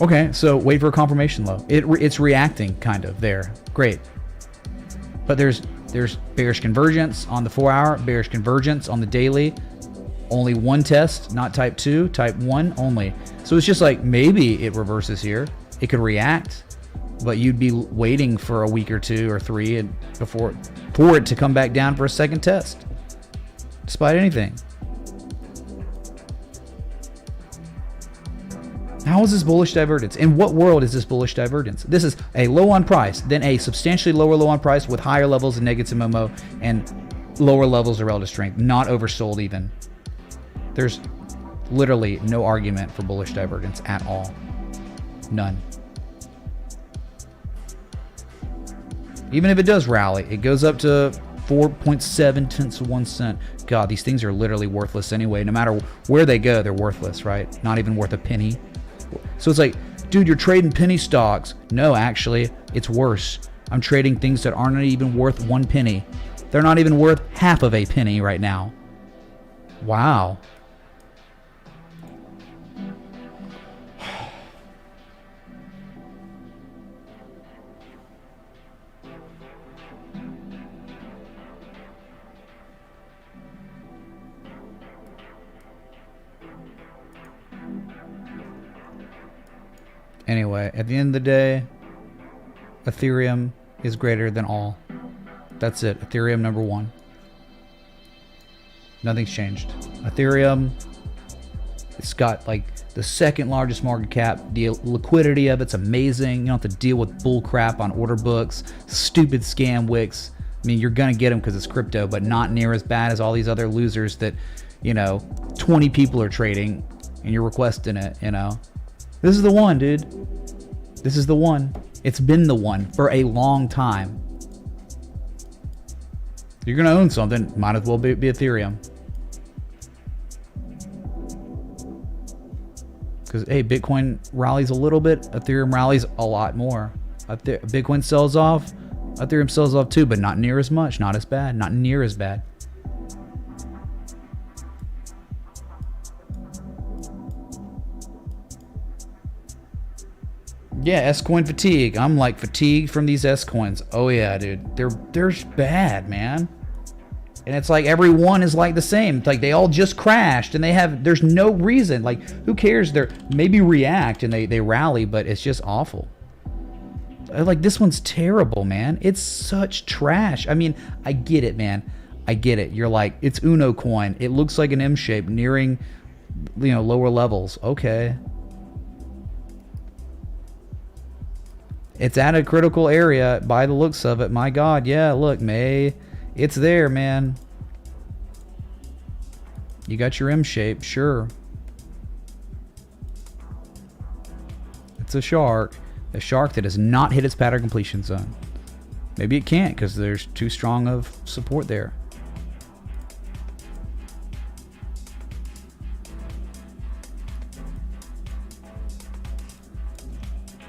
Okay, so wait for a confirmation low. It's reacting kind of there. Great. But there's bearish convergence on the 4-hour, bearish convergence on the daily. Only one test, not type 2, type 1 only. So it's just like maybe it reverses here. It could react, but you'd be waiting for a week or 2 or 3 and for it to come back down for a second test. Despite anything. How is this bullish divergence? In what world is this bullish divergence? This is a low on price, then a substantially lower low on price with higher levels of negative MOMO and lower levels of relative strength, not oversold even. There's literally no argument for bullish divergence at all. None. Even if it does rally, it goes up to 4.7 tenths of 1 cent. God, these things are literally worthless anyway. No matter where they go, they're worthless, right? Not even worth a penny. So it's like, dude, you're trading penny stocks. No, actually, it's worse. I'm trading things that aren't even worth 1 penny. They're not even worth half of a penny right now. Wow. Anyway, at the end of the day, Ethereum is greater than all. That's it. Ethereum number 1. Nothing's changed. Ethereum, it's got like the second largest market cap. The liquidity of it's amazing. You don't have to deal with bull crap on order books, stupid scam wicks. I mean, you're going to get them because it's crypto, but not near as bad as all these other losers that, 20 people are trading and you're requesting it, This is the one, dude. This is the one. It's been the one for a long time. You're going to own something, might as well be Ethereum. Because, hey, Bitcoin rallies a little bit, Ethereum rallies a lot more. Bitcoin sells off, Ethereum sells off too, but not near as much, not as bad, not near as bad. Yeah, S-coin fatigue. I'm like fatigued from these S-coins. Oh yeah, dude. They're bad, man. And it's like every one is like the same. It's like they all just crashed and there's no reason. Like, who cares? They're maybe react and they rally, but it's just awful. Like, this one's terrible, man. It's such trash. I mean, I get it, man. I get it. You're like, it's Uno coin. It looks like an M shape nearing, you know, lower levels. Okay. It's at a critical area by the looks of it. My God, yeah, look, May. It's there, man. You got your M shape, sure. It's a shark that has not hit its pattern completion zone. Maybe it can't because there's too strong of support there.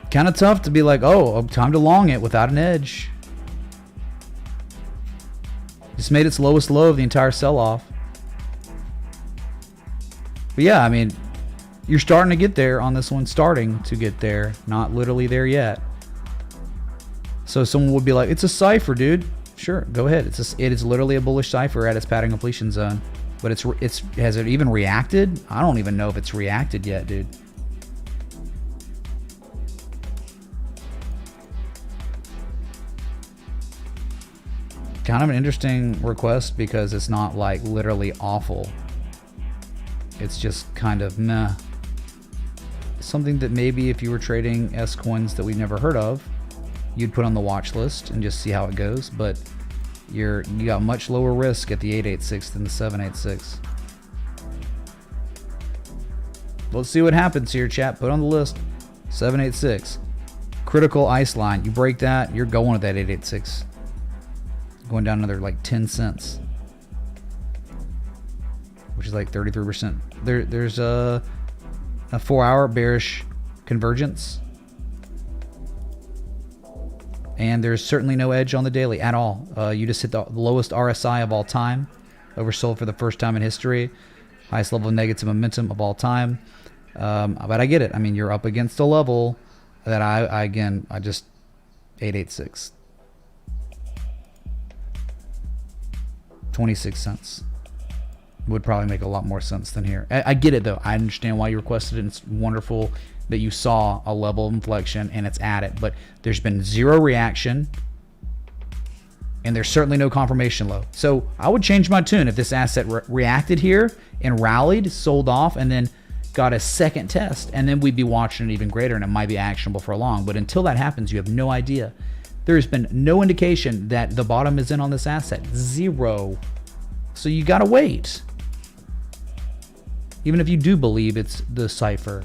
Kind of tough to be like, oh, time to long it without an edge. Just made its lowest low of the entire sell-off. But yeah, I mean, you're starting to get there on this one, starting to get there, not literally there yet. So someone would be like, it's a cipher, dude. Sure, go ahead. It is literally a bullish cipher at its pattern completion zone. But has it even reacted? I don't even know if it's reacted yet, dude. Kind of an interesting request because it's not like literally awful. It's just kind of meh. Something that maybe if you were trading S coins that we've never heard of, you'd put on the watch list and just see how it goes. But you got much lower risk at the 886 than the 786. Let's see what happens here, chat. Put on the list 786. Critical ice line. You break that, you're going with that 886. Going down another like 10 cents, which is like 33%. There's a 4-hour bearish convergence, and there's certainly no edge on the daily at all. You just hit the lowest RSI of all time, oversold for the first time in history, highest level of negative momentum of all time. But I get it. I mean, you're up against a level that I just 886. 26 cents would probably make a lot more sense than here. I get it though. I understand why you requested it. It's wonderful that you saw a level of inflection and it's at it, but there's been zero reaction and there's certainly no confirmation low. So I would change my tune if this asset reacted here and rallied, sold off, and then got a second test, and then we'd be watching it even greater and it might be actionable for long. But until that happens, you have no idea. There's been no indication that the bottom is in on this asset. Zero. So you gotta wait. Even if you do believe it's the cipher.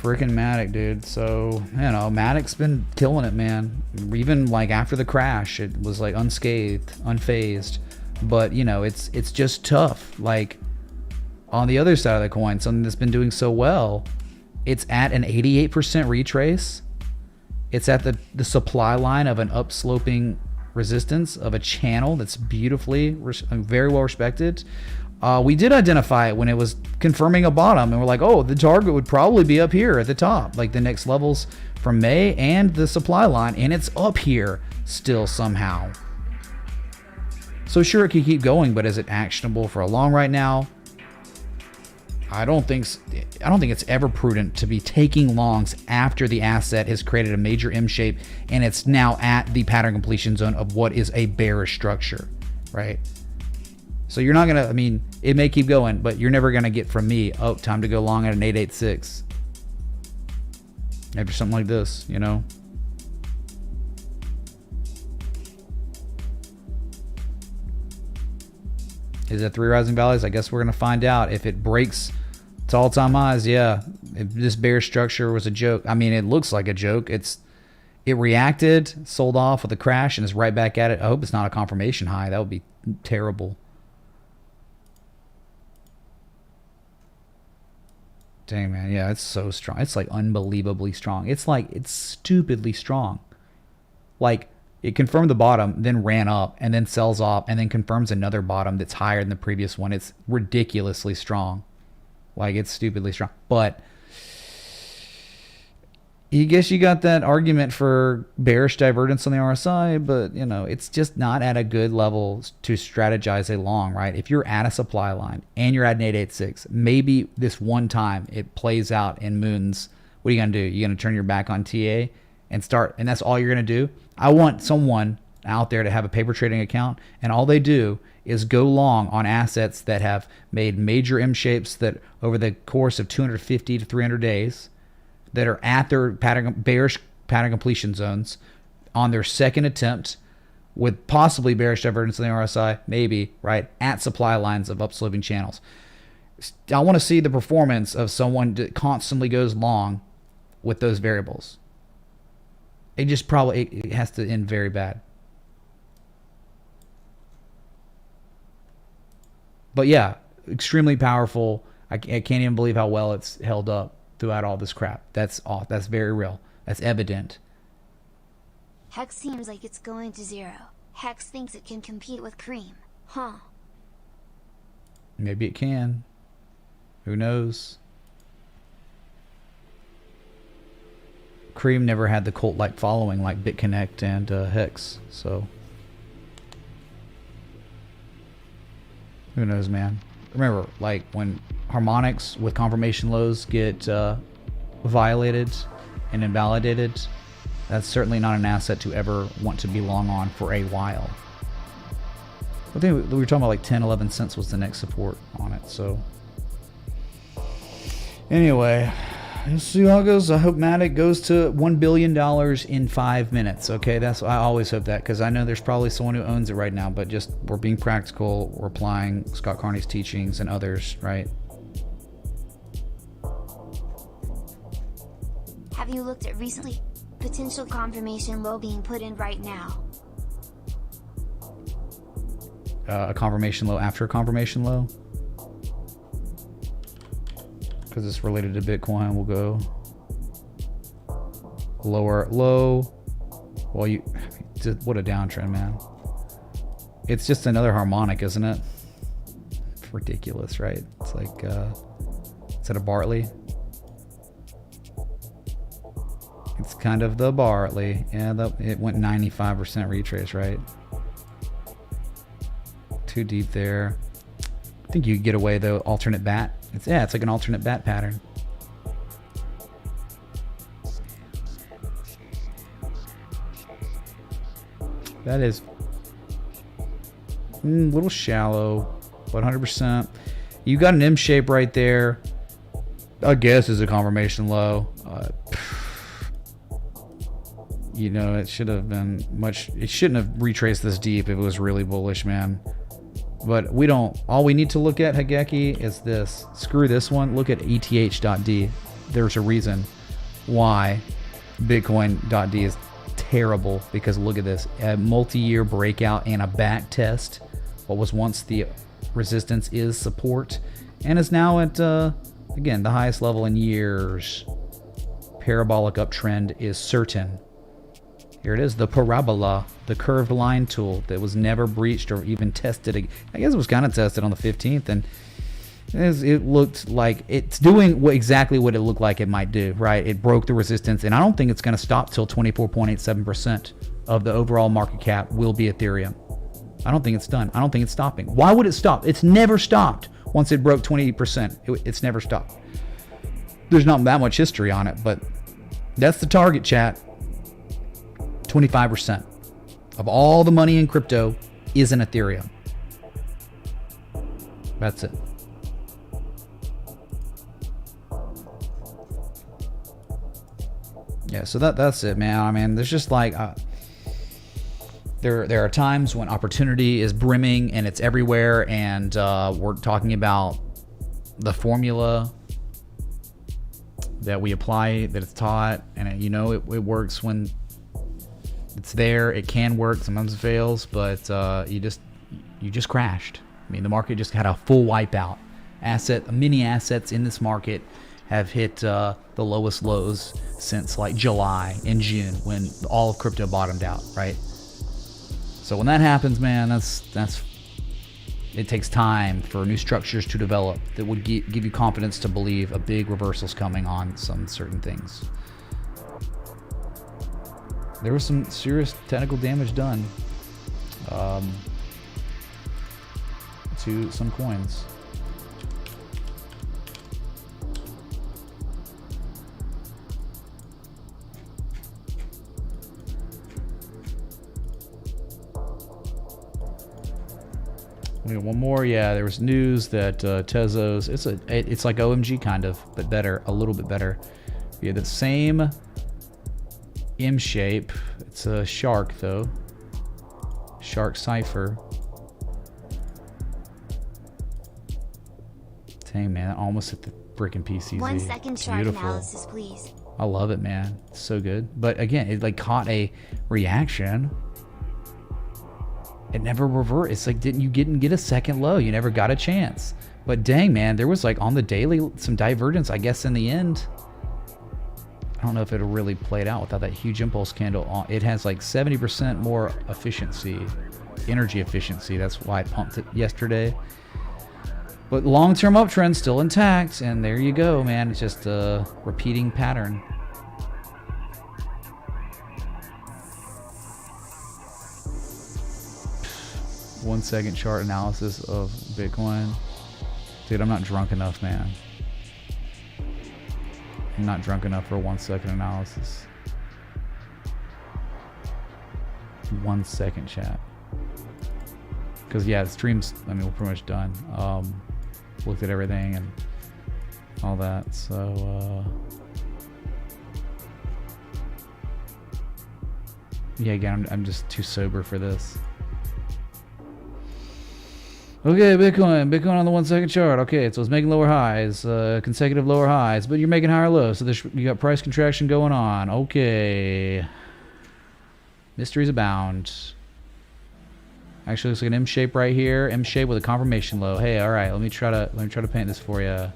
Freaking Matic, dude. So, you know, Matic's been killing it, man. Even like after the crash, it was like unscathed, unfazed. But, you know, it's just tough. Like on the other side of the coin, something that's been doing so well, it's at an 88% retrace. It's at the supply line of an upsloping resistance of a channel that's beautifully, very well respected. We did identify it when it was confirming a bottom, and we're like, oh, the target would probably be up here at the top, like the next levels from May and the supply line, and it's up here still somehow. So sure, it could keep going, but is it actionable for a long right now? I don't think it's ever prudent to be taking longs after the asset has created a major M shape and it's now at the pattern completion zone of what is a bearish structure, right? So you're not gonna, I mean, it may keep going, but you're never gonna get from me, oh, time to go long at an 886 after something like this, you know? Is it 3 rising valleys? I guess we're gonna find out. If it breaks to all-time highs, yeah. If this bear structure was a joke, I mean, it looks like a joke. It reacted, sold off with a crash, and is right back at it. I hope it's not a confirmation high. That would be terrible. Dang, man. Yeah, it's so strong. It's like unbelievably strong. It's stupidly strong. Like, it confirmed the bottom, then ran up, and then sells off, and then confirms another bottom that's higher than the previous one. It's ridiculously strong. Like, it's stupidly strong. But You guess you got that argument for bearish divergence on the RSI, but you know, it's just not at a good level to strategize a long, right? If you're at a supply line and you're at an 886, maybe this one time it plays out in moons. What are you gonna do? You're gonna turn your back on TA and start, and that's all you're gonna do? I want someone out there to have a paper trading account, and all they do is go long on assets that have made major M shapes that over the course of 250 to 300 days, that are at their bearish pattern completion zones on their second attempt with possibly bearish divergence in the RSI, maybe, right, at supply lines of upsloping channels. I want to see the performance of someone that constantly goes long with those variables. It just probably it has to end very bad. But yeah, extremely powerful. I can't even believe how well it's held up throughout all this crap. That's very real. That's evident. Hex seems like it's going to zero. Hex thinks it can compete with Cream. Huh. Maybe it can. Who knows? Cream never had the cult-like following like BitConnect and Hex, so who knows, man. Remember, like when harmonics with confirmation lows get violated and invalidated, that's certainly not an asset to ever want to be long on for a while. I think we were talking about like 10-11 cents was the next support on it. So anyway, let's see how it goes. I hope Matic goes to $1 billion in 5 minutes. Okay, I always hope that, because I know there's probably someone who owns it right now, but just we're being practical. We're applying Scott Carney's teachings and others, right? Have you looked at recently? Potential confirmation low being put in right now. A confirmation low after a confirmation low? Because it's related to Bitcoin, we'll go lower low. Well, what a downtrend, man. It's just another harmonic, isn't it? It's ridiculous, right? It's like, is that a Bartley? It's kind of the Bartley. Yeah, it went 95% retrace, right? Too deep there. I think you could get away though. Alternate bat. It's like an alternate bat pattern. That is a little shallow, but 100%. You got an M shape right there. I guess is a confirmation low. You know, it should have been much. It shouldn't have retraced this deep if it was really bullish, man. But we don't. All we need to look at, Hageki, is this. Screw this one. Look at ETH.D. There's a reason why Bitcoin.D is terrible, because look at this. A multi-year breakout and a back test. What was once the resistance is support, and is now at, again, the highest level in years. Parabolic uptrend is certain. Here it is, the parabola, the curved line tool that was never breached or even tested. I guess it was kind of tested on the 15th, and it looked like it's doing exactly what it looked like it might do, right? It broke the resistance, and I don't think it's going to stop till 24.87% of the overall market cap will be Ethereum. I don't think it's done. I don't think it's stopping. Why would it stop? It's never stopped once it broke 20%. It's never stopped. There's not that much history on it, but that's the target, chat. 25% of all the money in crypto is in Ethereum. That's it. Yeah, so that's it, man. I mean, there's just like there are times when opportunity is brimming and it's everywhere, and we're talking about the formula that we apply, that it's taught, and it works when it's there. It can work. Sometimes it fails, but you just crashed. I mean, the market just had a full wipeout. Many assets in this market have hit the lowest lows since like July and June, when all of crypto bottomed out, right? So when that happens, man, it takes time for new structures to develop that would give you confidence to believe a big reversal's coming on some certain things. there was some serious technical damage done to some coins. We got one more. Yeah, there was news that Tezos, it's like OMG kind of, but better, a little bit better. Yeah, the same M shape. It's a shark though. Shark cipher. Dang man, that almost hit the freaking PCZ. 1 second chart Beautiful. analysis, please. I love it, man. It's so good. But again, it like caught a reaction. It never reversed. It's like you didn't get a second low. You never got a chance. But dang, man, there was like on the daily some divergence, I guess, in the end. I don't know if it really played out without that huge impulse candle on. It has like 70% more efficiency, energy efficiency. That's why I pumped it yesterday. But long-term uptrend still intact, and there you go, man. It's just a repeating pattern. One second chart analysis of Bitcoin. Dude, I'm not drunk enough, man. I'm not drunk enough for a 1 second analysis. 1 second, chat. Because yeah, the stream's, I mean, we're pretty much done. Looked at everything and all that, so yeah, again, I'm just too sober for this. Okay, Bitcoin on the 1 second chart. Okay, so it's making lower highs, consecutive lower highs, but you're making higher lows, so you got price contraction going on. Okay, mysteries abound. Actually, looks like an M shape right here. M shape with a confirmation low. Hey, all right, let me try to paint this for you.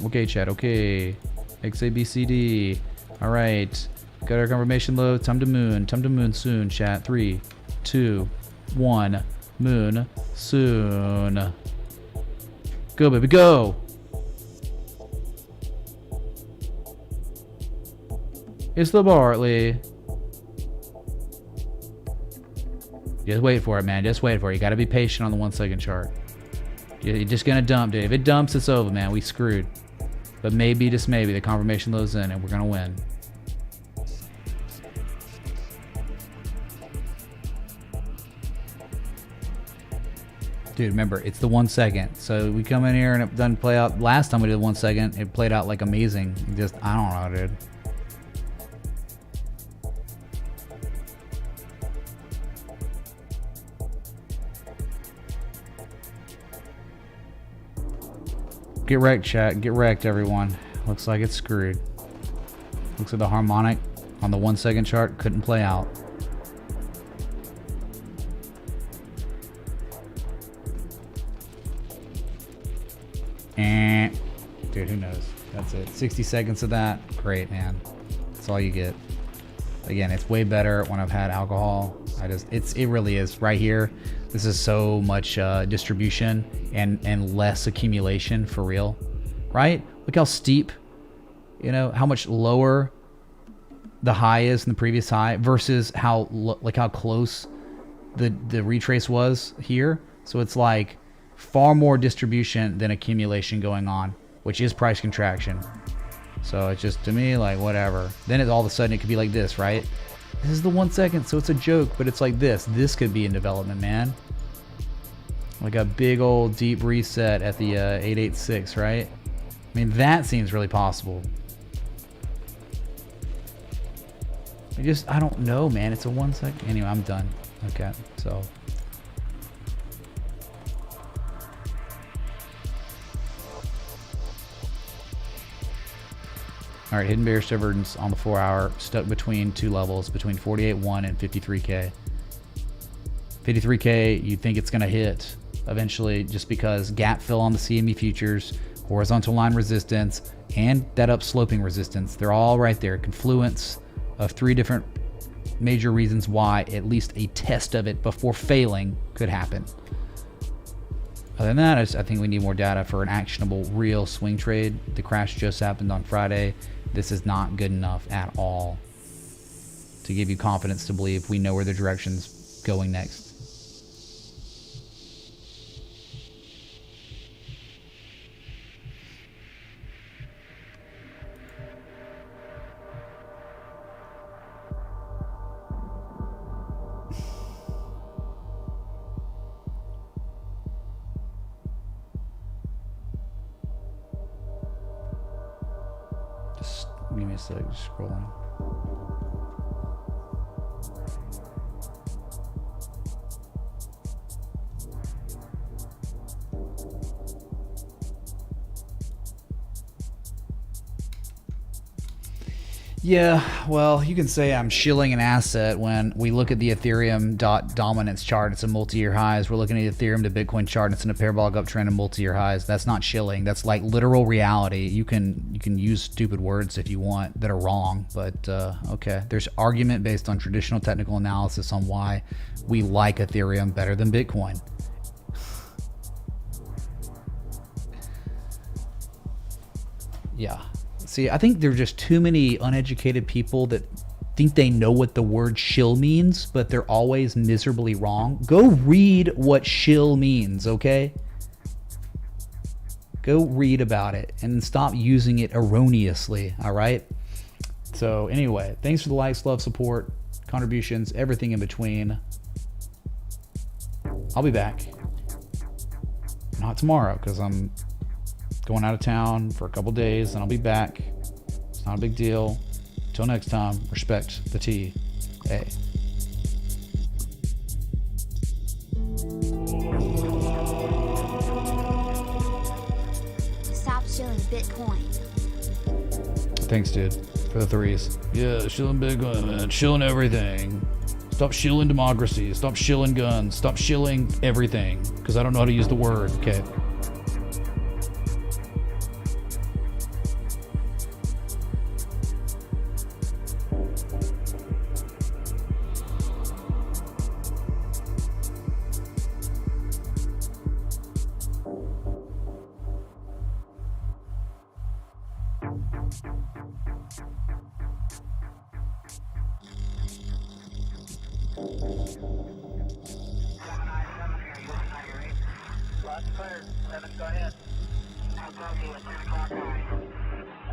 Okay, chat. Okay, XABCD. All right, got our confirmation low. Time to moon. Time to moon soon, chat. 3, 2, 1. Moon soon. Go, baby, go. It's the Bartley. Just wait for it, man. Just wait for it. You gotta be patient on the 1 second chart. You're just gonna dump, dude. If it dumps, it's over, man. We screwed. But maybe, just maybe, the confirmation low's in and we're gonna win. Dude, remember, it's the 1 second. So we come in here and it doesn't play out. Last time we did 1 second, it played out like amazing. Just, I don't know, dude. Get wrecked, chat. Get wrecked, everyone. Looks like it's screwed. Looks like the harmonic on the 1 second chart couldn't play out. Dude, who knows? That's it. 60 seconds of that. Great, man. That's all you get. Again, it's way better when I've had alcohol. It really is right here. This is so much distribution and less accumulation for real, right? Look how steep, you know, how much lower the high is than the previous high versus how close the retrace was here. So it's like far more distribution than accumulation going on, which is price contraction. So it's just, to me, like, whatever. Then all of a sudden it could be like this, right? This is the 1 second, so it's a joke, but it's like this. This could be in development, man. Like a big old deep reset at the 886, right? I mean, that seems really possible. I don't know, man. It's a 1 second. Anyway, I'm done. Okay, so. All right, hidden bearish divergence on the 4 hour, stuck between two levels, between 48.1 and 53K. 53K, you think it's gonna hit eventually just because gap fill on the CME futures, horizontal line resistance, and that upsloping resistance. They're all right there. Confluence of 3 different major reasons why at least a test of it before failing could happen. Other than that, I think we need more data for an actionable real swing trade. The crash just happened on Friday. This is not good enough at all. to give you confidence to believe we know where the direction's going next. Just give me a sec, just scrolling. Yeah, well, you can say I'm shilling an asset when we look at the Ethereum dominance chart. It's a multi-year highs. We're looking at the Ethereum to Bitcoin chart. And it's in a parabolic uptrend of multi-year highs. That's not shilling. That's like literal reality. You can use stupid words if you want that are wrong, but okay. There's argument based on traditional technical analysis on why we like Ethereum better than Bitcoin. Yeah. See, I think there are just too many uneducated people that think they know what the word shill means, but they're always miserably wrong. Go read what shill means, okay? Go read about it and stop using it erroneously, all right? So anyway, thanks for the likes, love, support, contributions, everything in between. I'll be back. Not tomorrow, because I'm going out of town for a couple days, and I'll be back. It's not a big deal. Till next time, respect the T. A. Stop shilling Bitcoin. Thanks, dude, for the threes. Yeah, shilling Bitcoin, man. Shilling everything. Stop shilling democracy. Stop shilling guns. Stop shilling everything. Because I don't know how to use the word. Okay.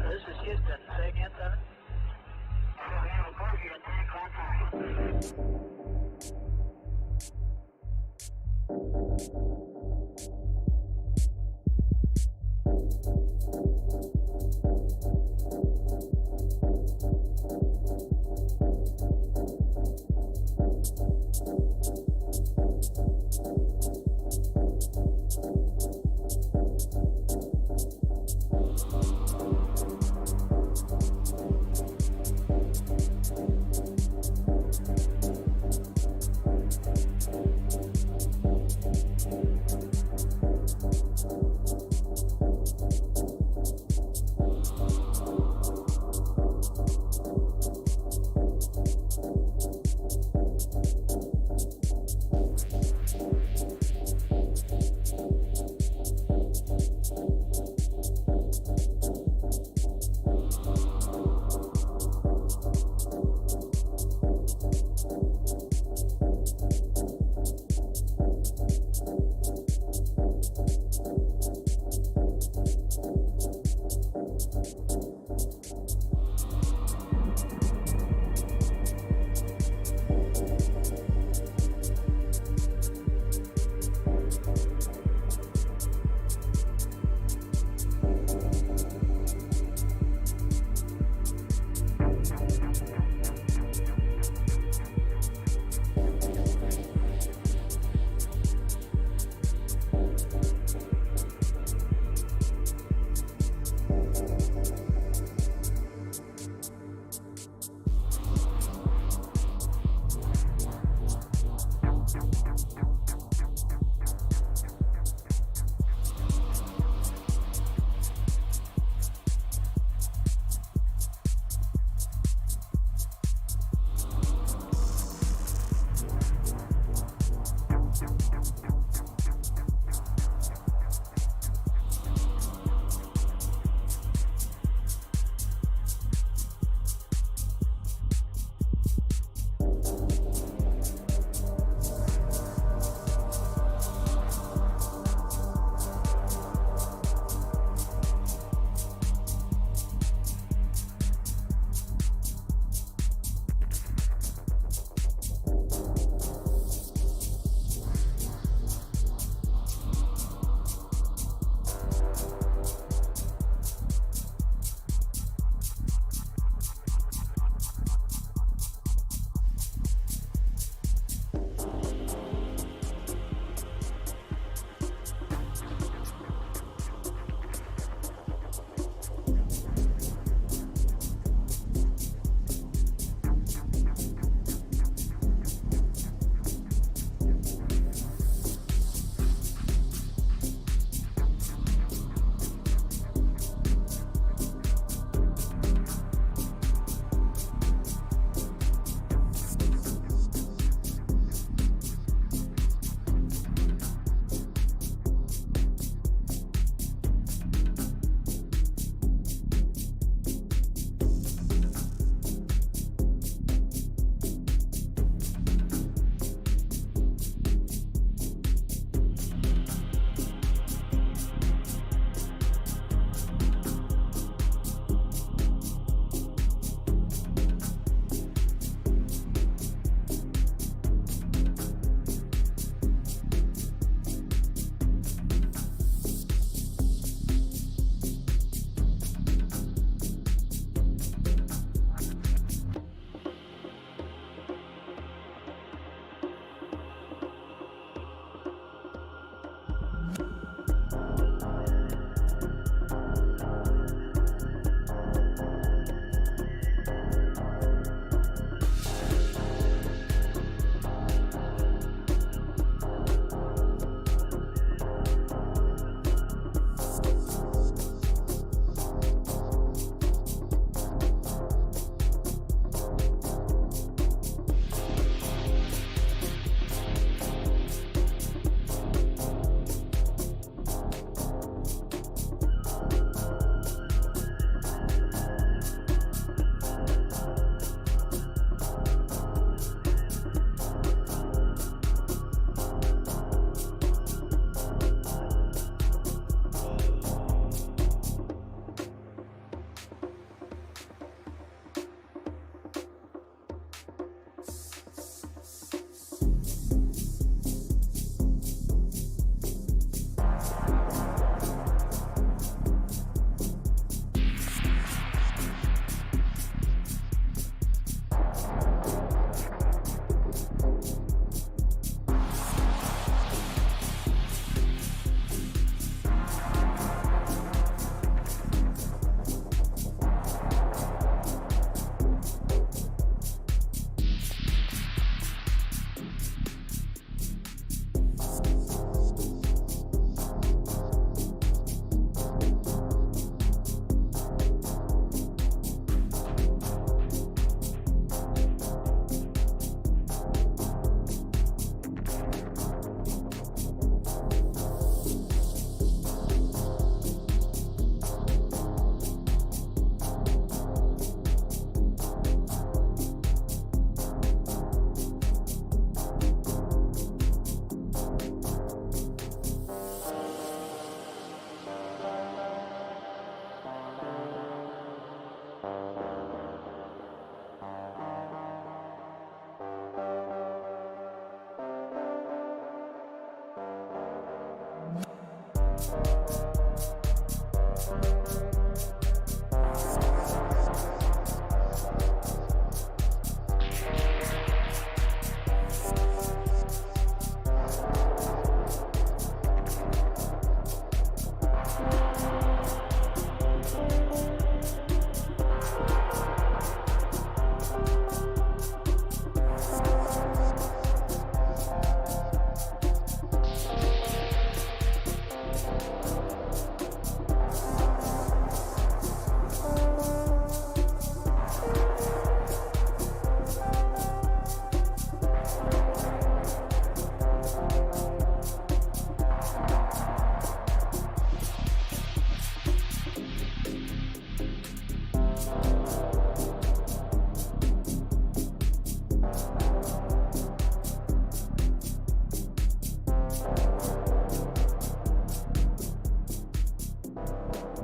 This is Houston. Say again, 7. We have a curfew at 10 o'clock.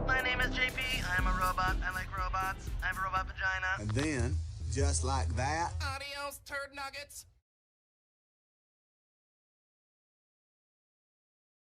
My name is JP. I'm a robot. I like robots. I have a robot vagina. And then, just like that, Adios, turd nuggets.